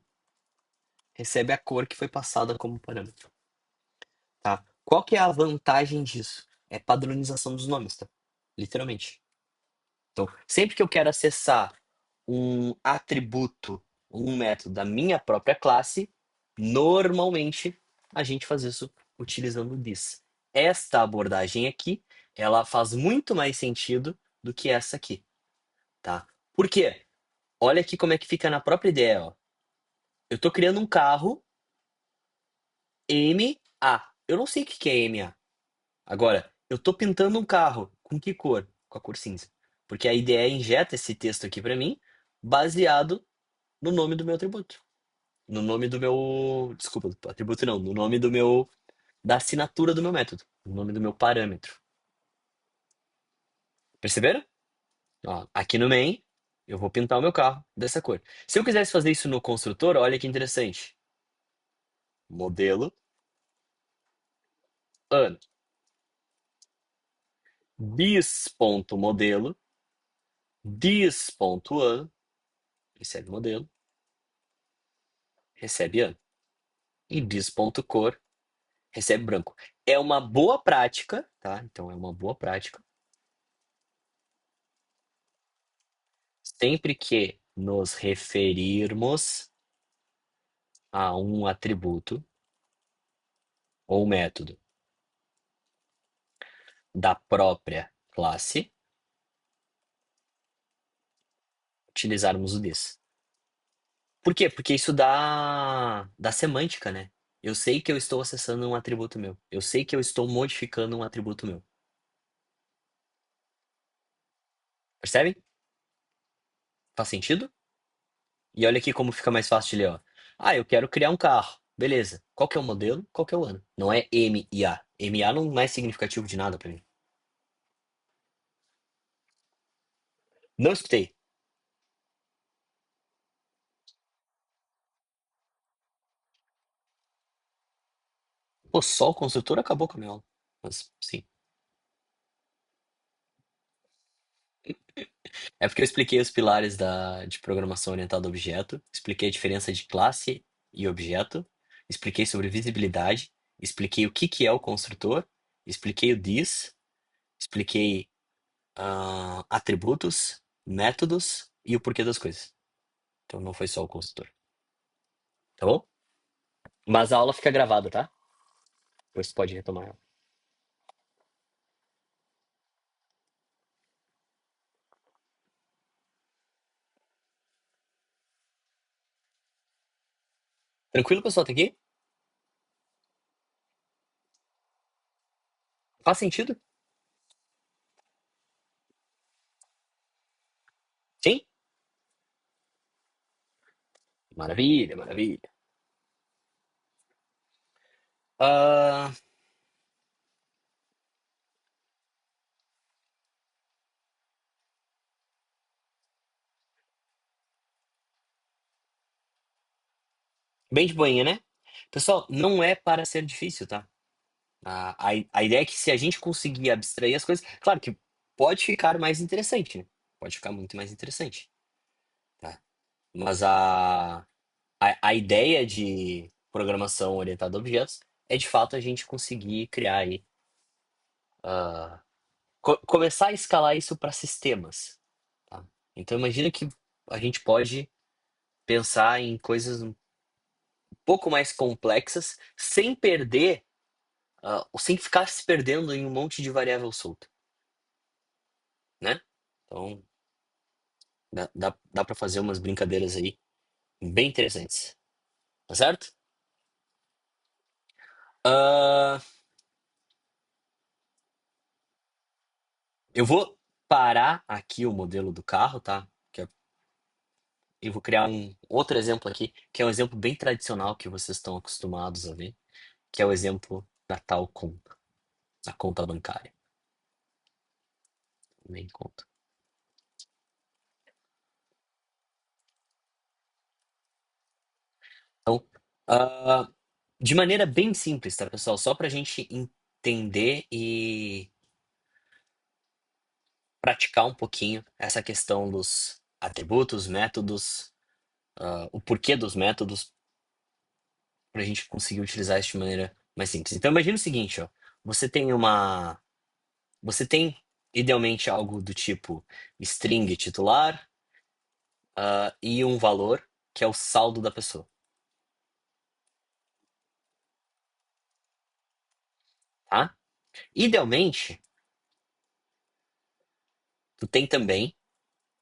recebe a cor que foi passada como parâmetro, tá? Qual que é a vantagem disso? É padronização dos nomes, tá? Literalmente. Então, sempre que eu quero acessar um atributo, um método da minha própria classe, normalmente a gente faz isso utilizando this. Esta abordagem aqui, ela faz muito mais sentido do que essa aqui, tá? Por quê? Olha aqui como é que fica na própria ideia, ó. Eu tô criando um carro MA. Eu não sei o que que é MA. Agora, eu tô pintando um carro. Com que cor? Com a cor cinza. Porque a IDE injeta esse texto aqui para mim, baseado no nome do meu atributo. No nome do meu. Desculpa, atributo não. No nome do meu. Da assinatura do meu método. No nome do meu parâmetro. Perceberam? Ó, aqui no main, eu vou pintar o meu carro dessa cor. Se eu quisesse fazer isso no construtor, olha que interessante. Modelo, ano. This.modelo, this.ano, recebe modelo, recebe ano. E bis.cor recebe branco. É uma boa prática, tá? Então é uma boa prática. Sempre que nos referirmos a um atributo ou método da própria classe, utilizarmos o this. Por quê? Porque isso dá semântica, né? Eu sei que eu estou acessando um atributo meu. Eu sei que eu estou modificando um atributo meu. Percebem? Faz sentido? E olha aqui como fica mais fácil de ler, ó. Ah, eu quero criar um carro. Beleza. Qual que é o modelo? Qual que é o ano? Não é M e A. M e A não é significativo de nada pra mim. Não escutei. Pô, só o construtor acabou com a minha aula. Mas, sim. É porque eu expliquei os pilares de programação orientada a objeto, expliquei a diferença de classe e objeto, expliquei sobre visibilidade, expliquei o que que é o construtor, expliquei o this, expliquei atributos, métodos e o porquê das coisas. Então não foi só o construtor, tá bom? Mas a aula fica gravada, tá? Depois tu pode retomar ela. Tranquilo, pessoal? Tá aqui? Faz sentido? Sim? Maravilha, maravilha. Ah, bem de boinha, né? Pessoal, não é para ser difícil, tá? A ideia é que se a gente conseguir abstrair as coisas, claro que pode ficar mais interessante, né? Pode ficar muito mais interessante, tá? Mas a ideia de programação orientada a objetos é de fato a gente conseguir criar aí, começar a escalar isso para sistemas, tá? Então imagina que a gente pode pensar em coisas um pouco mais complexas sem perder, ou sem ficar se perdendo em um monte de variável solta, né? Então dá para fazer umas brincadeiras aí bem interessantes, tá certo? Ah, eu vou parar aqui o modelo do carro, tá? Eu vou criar um outro exemplo aqui, que é um exemplo bem tradicional que vocês estão acostumados a ver, que é o exemplo da tal conta, a conta bancária. Nem conta. Então, ah, de maneira bem simples, tá, pessoal? Só para a gente entender e praticar um pouquinho essa questão dos atributos, métodos, o porquê dos métodos, para a gente conseguir utilizar isso de maneira mais simples. Então, imagina o seguinte, ó. Você tem uma, você tem idealmente algo do tipo string titular, e um valor que é o saldo da pessoa, tá? Idealmente, tu tem também,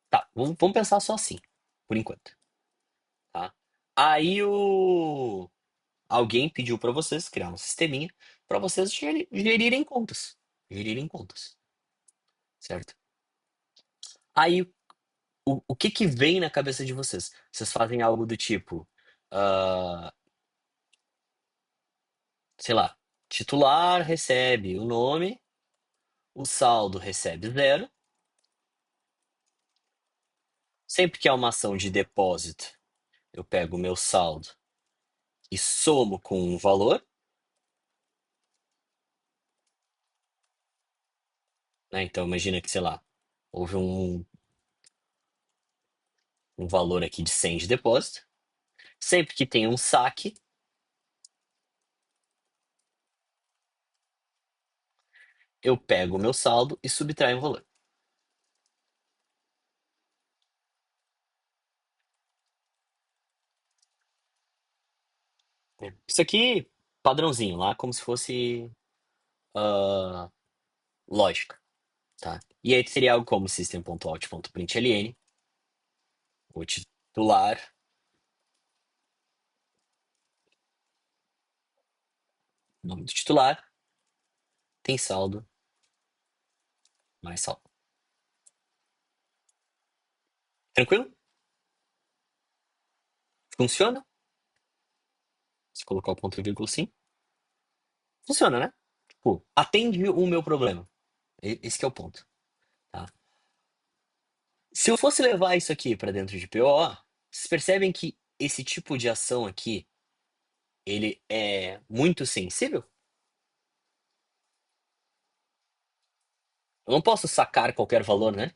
tá? Vamos pensar só assim, por enquanto, tá? Aí alguém pediu para vocês criar um sisteminha para vocês gerirem contas, certo? Aí o que que vem na cabeça de vocês? Vocês fazem algo do tipo, ah, sei lá, titular recebe o nome, o saldo recebe zero. Sempre que é uma ação de depósito, eu pego o meu saldo e somo com um valor, né? Então imagina que, sei lá, houve um valor aqui de 100 de depósito. Sempre que tem um saque, eu pego o meu saldo e subtraio um valor. Isso aqui, padrãozinho, lá como se fosse ah, lógica, tá? E aí seria algo como system.out.println, o titular, nome do titular, tem saldo, mais saldo. Tranquilo? Funciona? Se colocar o ponto e vírgula sim. Funciona, né? Tipo, atende o meu problema. Esse que é o ponto, tá? Se eu fosse levar isso aqui para dentro de PO, vocês percebem que esse tipo de ação aqui, ele é muito sensível? Eu não posso sacar qualquer valor, né?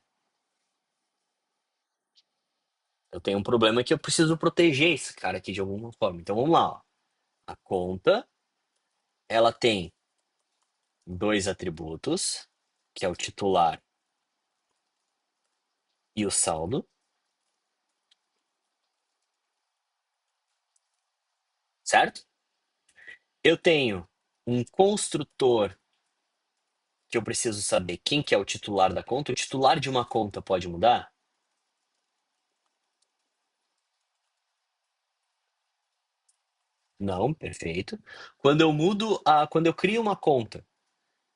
Eu tenho um problema que eu preciso proteger esse cara aqui de alguma forma. Então vamos lá, ó. A conta, ela tem dois atributos, que é o titular e o saldo, certo? Eu tenho um construtor que eu preciso saber quem que é o titular da conta. O titular de uma conta pode mudar? Não, perfeito. Quando eu crio uma conta,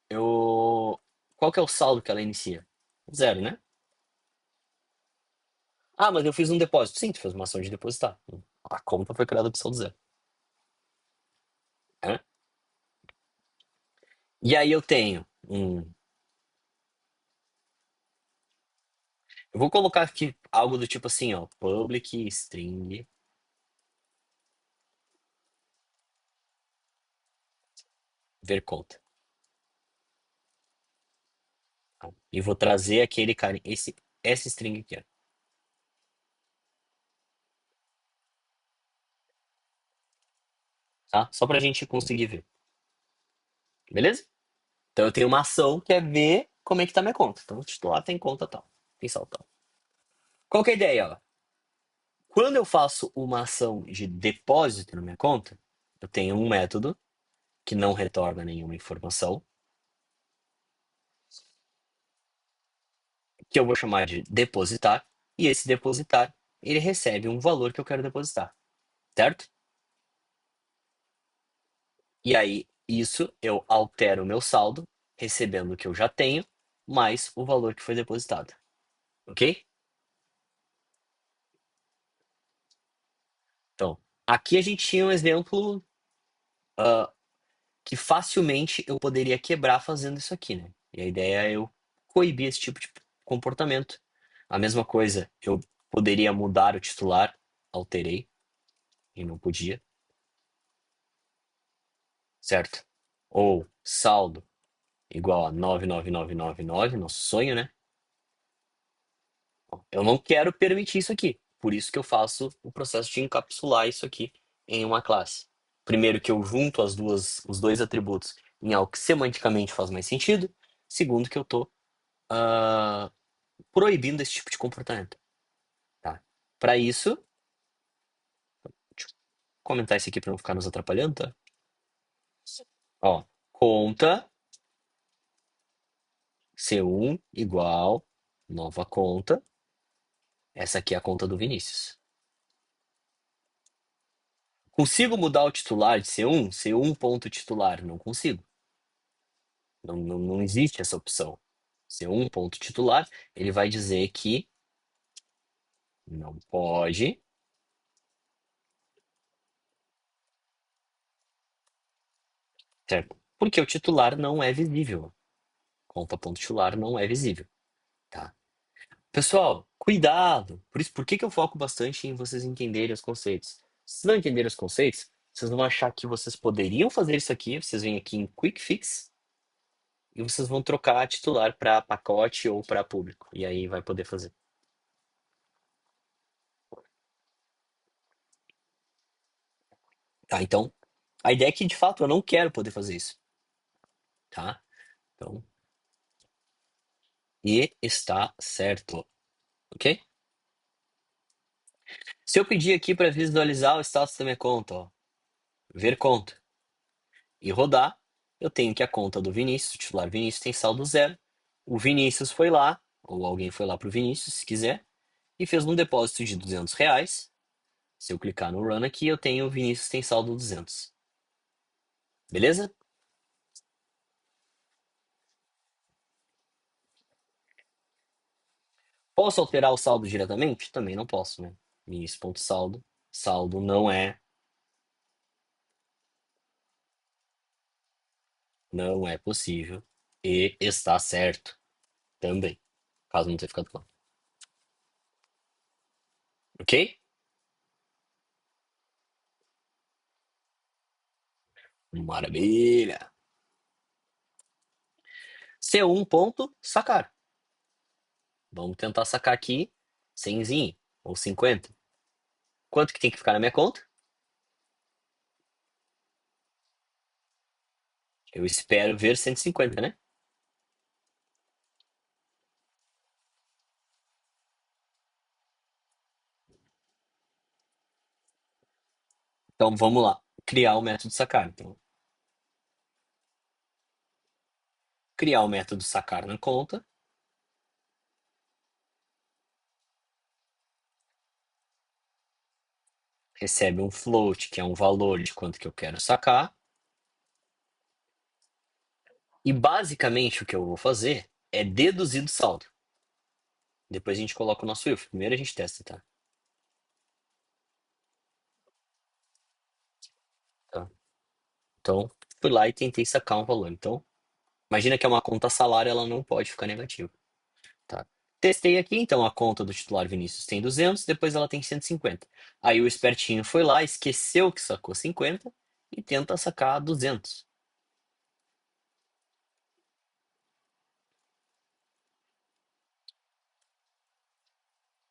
eu qual que é o saldo que ela inicia? Zero, né? Ah, mas eu fiz um depósito. Sim, tu fez uma ação de depositar. A conta foi criada com saldo zero, né? E aí eu tenho eu vou colocar aqui algo do tipo assim, ó, public string ver conta, tá? E vou trazer aquele cara, essa string aqui, ó, tá? Só pra gente conseguir ver, beleza? Então eu tenho uma ação que é ver como é que tá minha conta. Então o titular tem conta tal, tem saldo tal. Qual que é a ideia, ó? Quando eu faço uma ação de depósito na minha conta, eu tenho um método que não retorna nenhuma informação, que eu vou chamar de depositar, e esse depositar, ele recebe um valor que eu quero depositar, certo? E aí, isso eu altero o meu saldo, recebendo o que eu já tenho, mais o valor que foi depositado, ok? Então, aqui a gente tinha um exemplo que facilmente eu poderia quebrar fazendo isso aqui, né? E a ideia é eu coibir esse tipo de comportamento. A mesma coisa, eu poderia mudar o titular, alterei e não podia, certo? Ou saldo igual a 99999, nosso sonho, né? Eu não quero permitir isso aqui. Por isso que eu faço o processo de encapsular isso aqui em uma classe. Primeiro que eu junto os dois atributos em algo que semanticamente faz mais sentido. Segundo que eu estou proibindo esse tipo de comportamento, tá? Para isso, deixa eu comentar isso aqui para não ficar nos atrapalhando, tá? Ó, conta C1 igual nova conta. Essa aqui é a conta do Vinícius. Consigo mudar o titular de C1? C1 ponto titular? Não consigo. Não existe essa opção. C1 ponto titular, ele vai dizer que não pode, certo? Porque o titular não é visível. Conta ponto titular não é visível, tá? Pessoal, cuidado! Por que que eu foco bastante em vocês entenderem os conceitos? Se vocês não entenderem os conceitos, vocês vão achar que vocês poderiam fazer isso aqui, vocês vêm aqui em Quick Fix e vocês vão trocar titular para pacote ou para público. E aí vai poder fazer. Tá? Então, a ideia é que de fato eu não quero poder fazer isso, tá? Então, e está certo, ok? Se eu pedir aqui para visualizar o status da minha conta, ó, ver conta, e rodar, eu tenho que a conta do Vinícius, o titular Vinícius, tem saldo zero. O Vinícius foi lá, ou alguém foi lá para o Vinícius, se quiser, e fez um depósito de R$ 200. Se eu clicar no Run aqui, eu tenho o Vinícius tem saldo 200. Beleza? Posso alterar o saldo diretamente? Também não posso, né? Vinícius.saldo. Saldo não é possível. E está certo também. Caso não tenha ficado claro. Ok? Maravilha. C1 ponto sacar. Vamos tentar sacar aqui 100zinho ou 50. Quanto que tem que ficar na minha conta? Eu espero ver 150, né? Então vamos lá. Criar o método sacar. Então, criar o método sacar na conta. Recebe um float, que é um valor de quanto que eu quero sacar. E basicamente o que eu vou fazer é deduzir do saldo. Depois a gente coloca o nosso if. Primeiro a gente testa, tá? Tá. Então, fui lá e tentei sacar um valor. Então, imagina que é uma conta salário, ela não pode ficar negativa. Tá. Testei aqui, então a conta do titular Vinícius tem 200, depois ela tem 150. Aí o espertinho foi lá, esqueceu que sacou 50 e tenta sacar 200,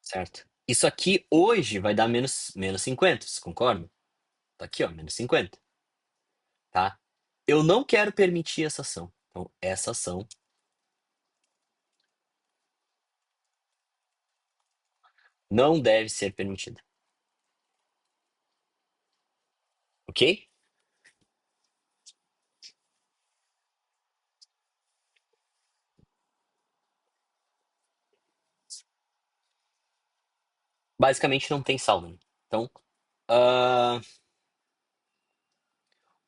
certo? Isso aqui hoje vai dar menos 50, vocês concordam? Tá aqui, ó, menos 50, tá? Eu não quero permitir essa ação. Então, essa ação não deve ser permitida, ok? Basicamente não tem saldo, né? Então, ah,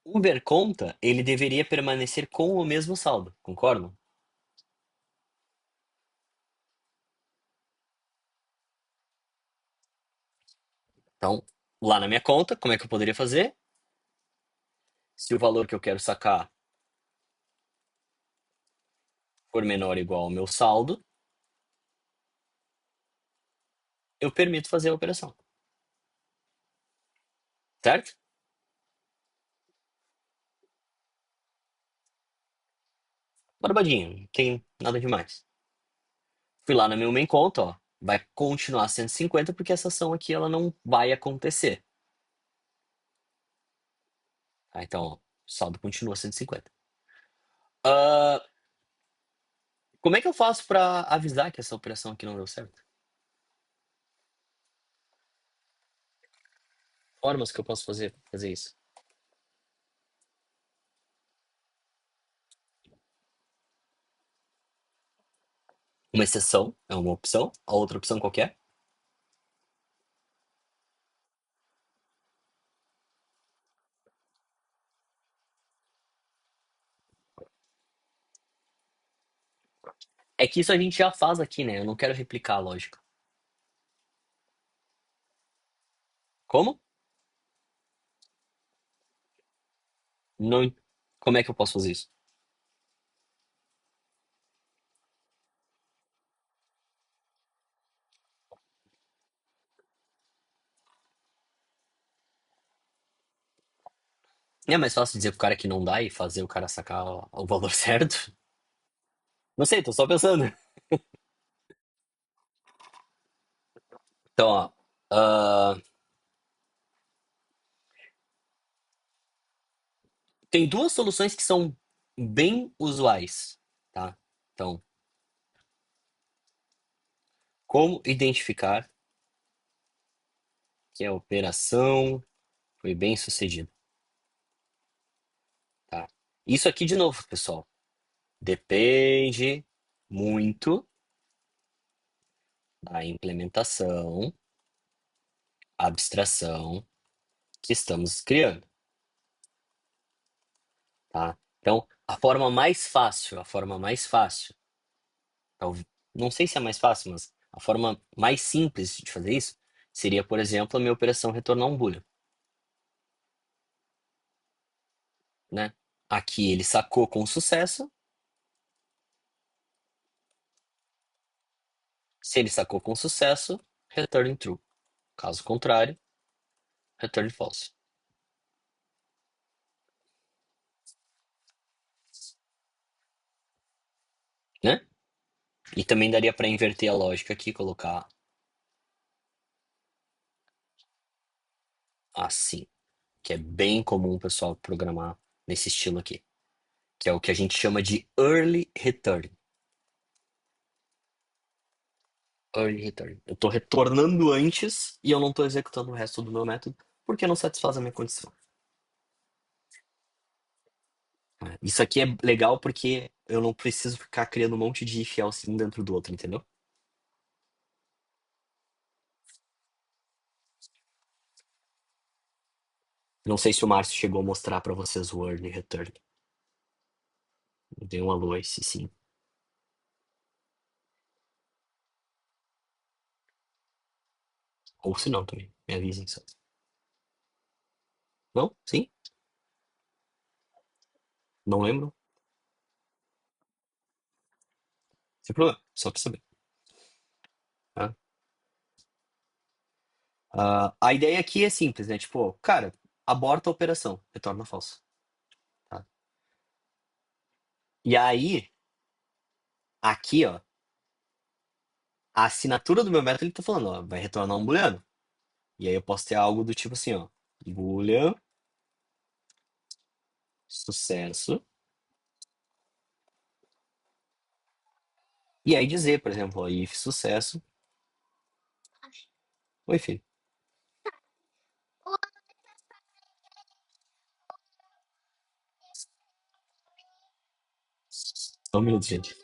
o ver conta, ele deveria permanecer com o mesmo saldo, concordam? Então, lá na minha conta, como é que eu poderia fazer? Se o valor que eu quero sacar for menor ou igual ao meu saldo, eu permito fazer a operação, certo? Barbadinho, não tem nada demais. Fui lá na minha main conta, ó, vai continuar 150 porque essa ação aqui ela não vai acontecer. Tá? Então, ó, o saldo continua 150. Ah, como é que eu faço para avisar que essa operação aqui não deu certo? Formas que eu posso fazer isso. Uma exceção é uma opção, a outra opção qualquer. É que isso a gente já faz aqui, né? Eu não quero replicar a lógica. Como? Não. Como é que eu posso fazer isso? É mais fácil dizer pro cara que não dá e fazer o cara sacar o valor certo? Não sei, tô só pensando. Então, ó. Tem duas soluções que são bem usuais, tá? Então, como identificar que a operação foi bem sucedida, tá? Isso aqui, de novo, pessoal, depende muito da implementação, abstração que estamos criando, tá? Então, a forma mais fácil, não sei se é mais fácil, mas a forma mais simples de fazer isso seria, por exemplo, a minha operação retornar um boolean, né? Aqui ele sacou com sucesso. Se ele sacou com sucesso, return true. Caso contrário, return false, né? E também daria para inverter a lógica aqui, colocar assim, que é bem comum o pessoal programar nesse estilo aqui, que é o que a gente chama de early return. Early return. Eu estou retornando antes e eu não estou executando o resto do meu método, porque não satisfaz a minha condição. Tá? Isso aqui é legal porque eu não preciso ficar criando um monte de if else um dentro do outro, entendeu? Não sei se o Márcio chegou a mostrar pra vocês o early return. Eu dei um alô aí, se sim. Ou se não também. Me avisem só. Não? Sim? Não lembro? Sem problema. Só pra saber. Tá? A ideia aqui é simples, né? Tipo, cara, aborta a operação, retorna falso. Tá? E aí, aqui, ó, a assinatura do meu método ele tá falando, ó, vai retornar um booleano. E aí eu posso ter algo do tipo assim, ó, boolean, sucesso. E aí dizer, por exemplo, ó, if sucesso. Oi, filho. Só um minuto, gente.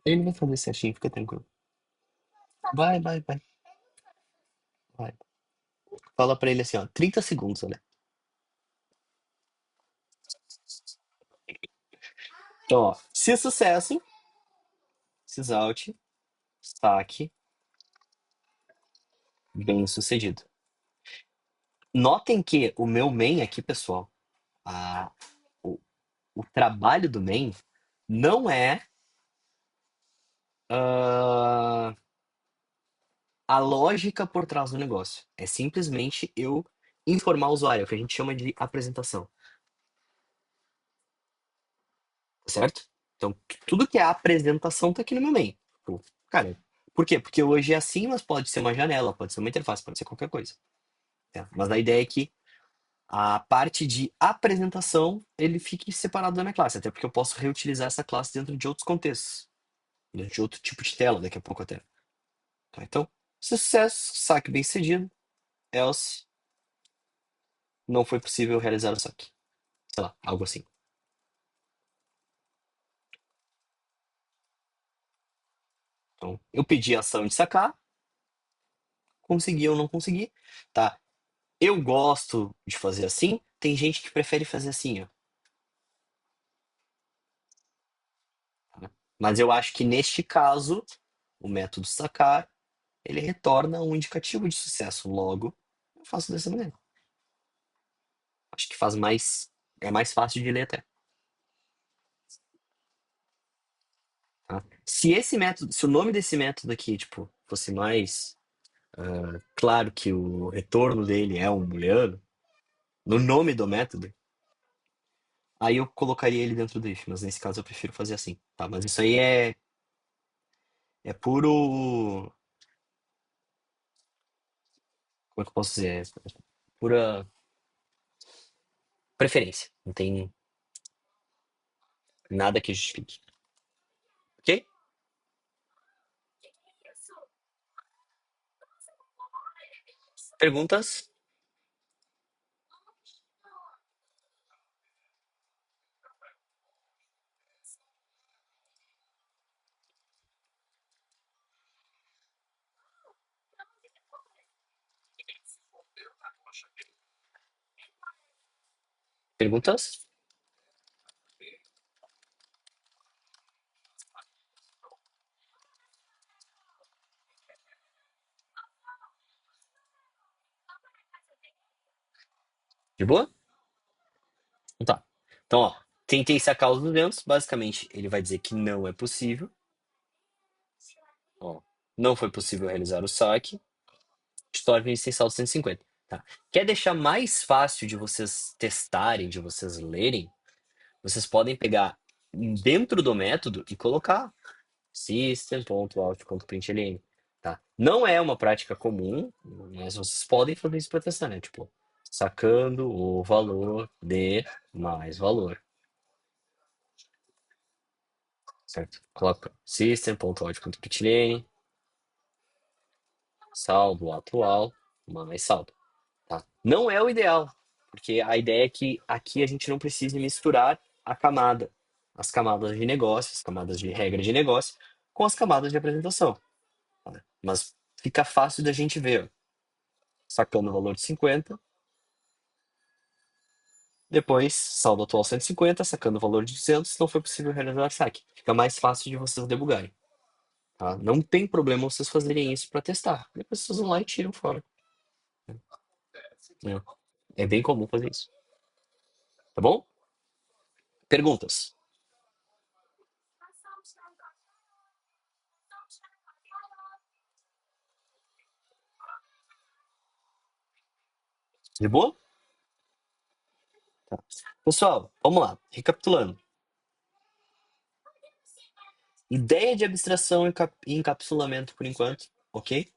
Ele vai fazer certinho, fica tranquilo. Vai, vai, vai, vai. Fala pra ele assim, ó, 30 segundos, olha. Então, ó, se sucesso, sysout, saque, bem sucedido. Notem que o meu main aqui, pessoal, a, o, o trabalho do main não é ah, a lógica por trás do negócio. É simplesmente eu informar o usuário, é o que a gente chama de apresentação, certo? Então, tudo que é apresentação tá aqui no meu main. Tipo, cara, por quê? Porque hoje é assim, mas pode ser uma janela, pode ser uma interface, pode ser qualquer coisa. Tá? Mas a ideia é que a parte de apresentação ele fique separado da minha classe, até porque eu posso reutilizar essa classe dentro de outros contextos, dentro de outro tipo de tela, daqui a pouco até. Tá? Então, sucesso, saque bem sucedido, else, não foi possível realizar o saque. Sei lá, algo assim. Então, eu pedi a ação de sacar, consegui ou não consegui, tá? Eu gosto de fazer assim, tem gente que prefere fazer assim, ó. Tá? Mas eu acho que neste caso, o método sacar, ele retorna um indicativo de sucesso. Logo, eu faço dessa maneira. Acho que faz mais, é mais fácil de ler até. Tá? Se esse método, se o nome desse método aqui, tipo, fosse mais claro que o retorno dele é um booleano, no nome do método, aí eu colocaria ele dentro do if, mas nesse caso eu prefiro fazer assim, tá? Mas isso aí é puro, como é que eu posso dizer? É pura preferência. Não tem nada que justifique. Ok? Perguntas? Perguntas? De boa? Então tá. Então, ó, tentei sacar os 200. Basicamente, ele vai dizer que não é possível. Ó, não foi possível realizar o saque. Store sem saldo 150. Tá. Quer deixar mais fácil de vocês testarem, de vocês lerem? Vocês podem pegar dentro do método e colocar system.out.println. Tá? Não é uma prática comum, mas vocês podem fazer isso para testar, né? Tipo, sacando o valor de mais valor. certo? Coloca system.out.println, saldo atual, mais saldo, tá? Não é o ideal, porque a ideia é que aqui a gente não precise misturar a camada, as camadas de negócio, as camadas de regra de negócio, com as camadas de apresentação, tá? Mas fica fácil da gente ver, ó, sacando o valor de 50, depois saldo atual 150, sacando o valor de 200, não foi possível realizar saque. Fica mais fácil de vocês debugarem, tá? Não tem problema vocês fazerem isso para testar. Depois vocês vão lá e tiram fora, né? É bem comum fazer isso, tá bom? Perguntas? De boa? Tá. Pessoal, vamos lá. Recapitulando. Ideia de abstração e encapsulamento por enquanto, ok?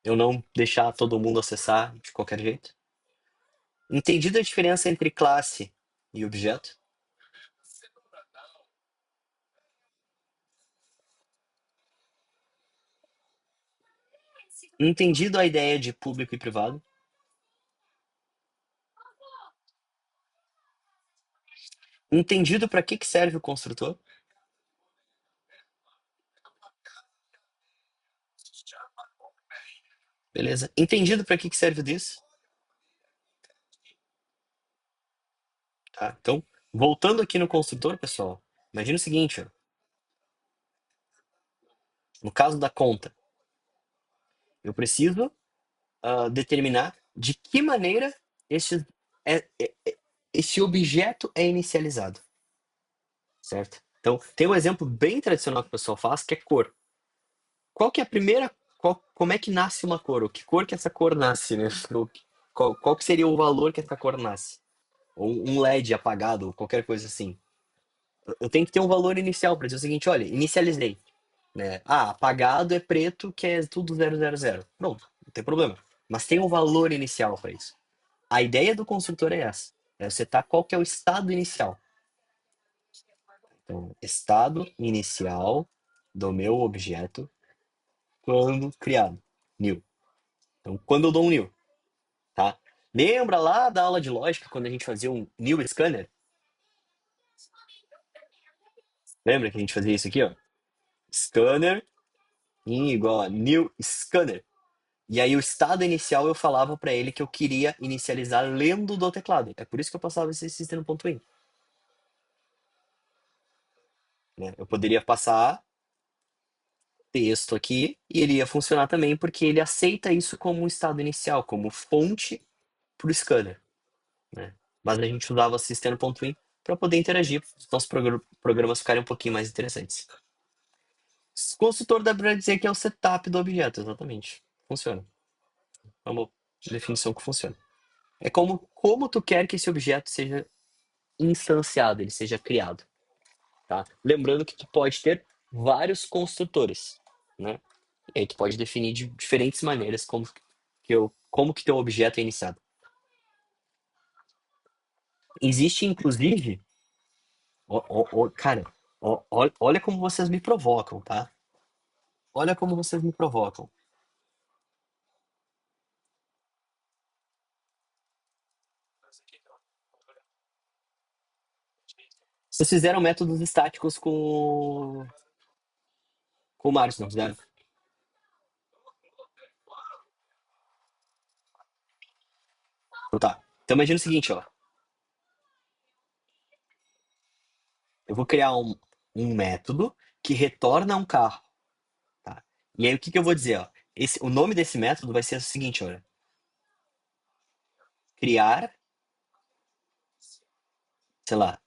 Eu não deixar todo mundo acessar de qualquer jeito. Entendido a diferença entre classe e objeto? Entendido a ideia de público e privado? Entendido para que serve o construtor? Beleza. Entendido para que serve this? Tá? Então, voltando aqui no construtor, pessoal, imagina o seguinte, ó. No caso da conta, eu preciso determinar de que maneira esse, esse objeto é inicializado, certo? Então, tem um exemplo bem tradicional que o pessoal faz, que é cor. Qual que é a primeira... como é que nasce uma cor? O que cor que essa cor nasce, né? Qual que seria o valor que essa cor nasce? Ou um LED apagado, ou qualquer coisa assim. Eu tenho que ter um valor inicial para dizer o seguinte, olha, inicializei, né? Ah, apagado é preto, que é tudo 000. Pronto, não tem problema. Mas tem um valor inicial para isso. A ideia do construtor é essa. É setar qual que é o estado inicial. Então, estado inicial do meu objeto quando criado. New. Então, quando eu dou um new, tá? Lembra lá da aula de lógica, quando a gente fazia um new scanner? Lembra que a gente fazia isso aqui, ó? Scanner in igual a new scanner. E aí o estado inicial eu falava para ele que eu queria inicializar lendo do teclado. É por isso que eu passava esse system.in, né? Eu poderia passar texto aqui e ele ia funcionar também porque ele aceita isso como um estado inicial, como fonte para o scanner, né? Mas a gente usava system.in para poder interagir, para os nossos programas ficarem um pouquinho mais interessantes. Consultor dá para dizer que é o setup do objeto, exatamente. Funciona. É uma definição que funciona. É como tu quer que esse objeto seja instanciado, ele seja criado, tá? Lembrando que tu pode ter vários construtores, né? E aí tu pode definir de diferentes maneiras como que teu objeto é iniciado. Existe, inclusive, cara, olha como vocês me provocam, tá? Olha como vocês me provocam. Vocês fizeram métodos estáticos com o Márcio, não fizeram? Então tá. Então imagina o seguinte, ó. Eu vou criar um método que retorna um carro, tá? E aí o que que eu vou dizer, ó? O nome desse método vai ser o seguinte, olha. Criar, sei lá,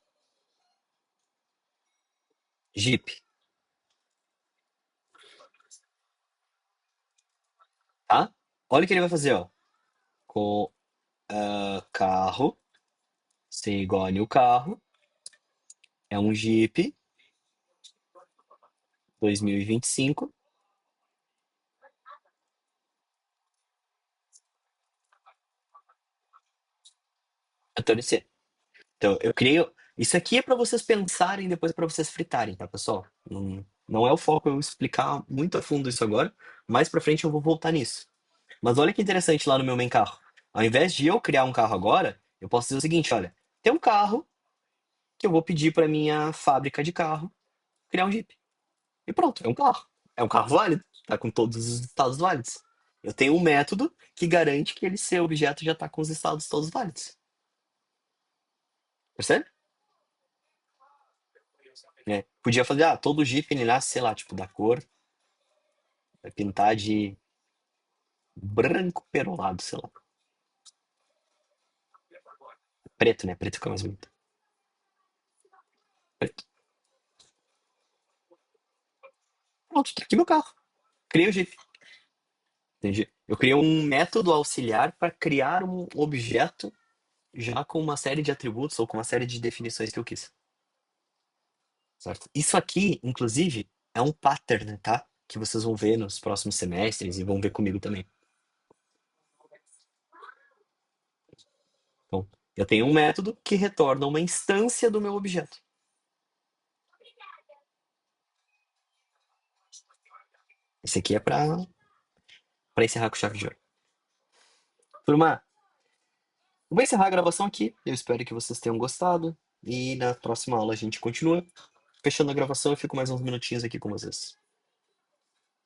Jeep, tá? Olha o que ele vai fazer, ó. Com carro, ser igual a new carro, é um Jeep 2025, Antônio C. Então, eu criei. Isso aqui é para vocês pensarem, depois para vocês fritarem, tá, pessoal? Não é o foco eu explicar muito a fundo isso agora. Mais pra frente eu vou voltar nisso. Mas olha que interessante lá no meu main carro. Ao invés de eu criar um carro agora, eu posso dizer o seguinte, olha, tem um carro que eu vou pedir para minha fábrica de carro criar um Jeep. E pronto, é um carro. É um carro válido, tá com todos os estados válidos. Eu tenho um método que garante que ele ser objeto já tá com os estados todos válidos. Percebe? É. Podia fazer, todo Jeep ele nasce, sei lá, tipo, da cor, vai pintar de branco perolado, sei lá. Preto, né? Preto fica mais bonito. Preto. Pronto, tá aqui meu carro. Criei o Jeep. Entendi. Eu criei um método auxiliar para criar um objeto já com uma série de atributos ou com uma série de definições que eu quis. Certo? Isso aqui, inclusive, é um pattern, tá? Que vocês vão ver nos próximos semestres e vão ver comigo também. Então, eu tenho um método que retorna uma instância do meu objeto. Esse aqui é para encerrar com chave de ouro. Turma, eu vou encerrar a gravação aqui. Eu espero que vocês tenham gostado. E na próxima aula a gente continua. Fechando a gravação, eu fico mais uns minutinhos aqui com vocês.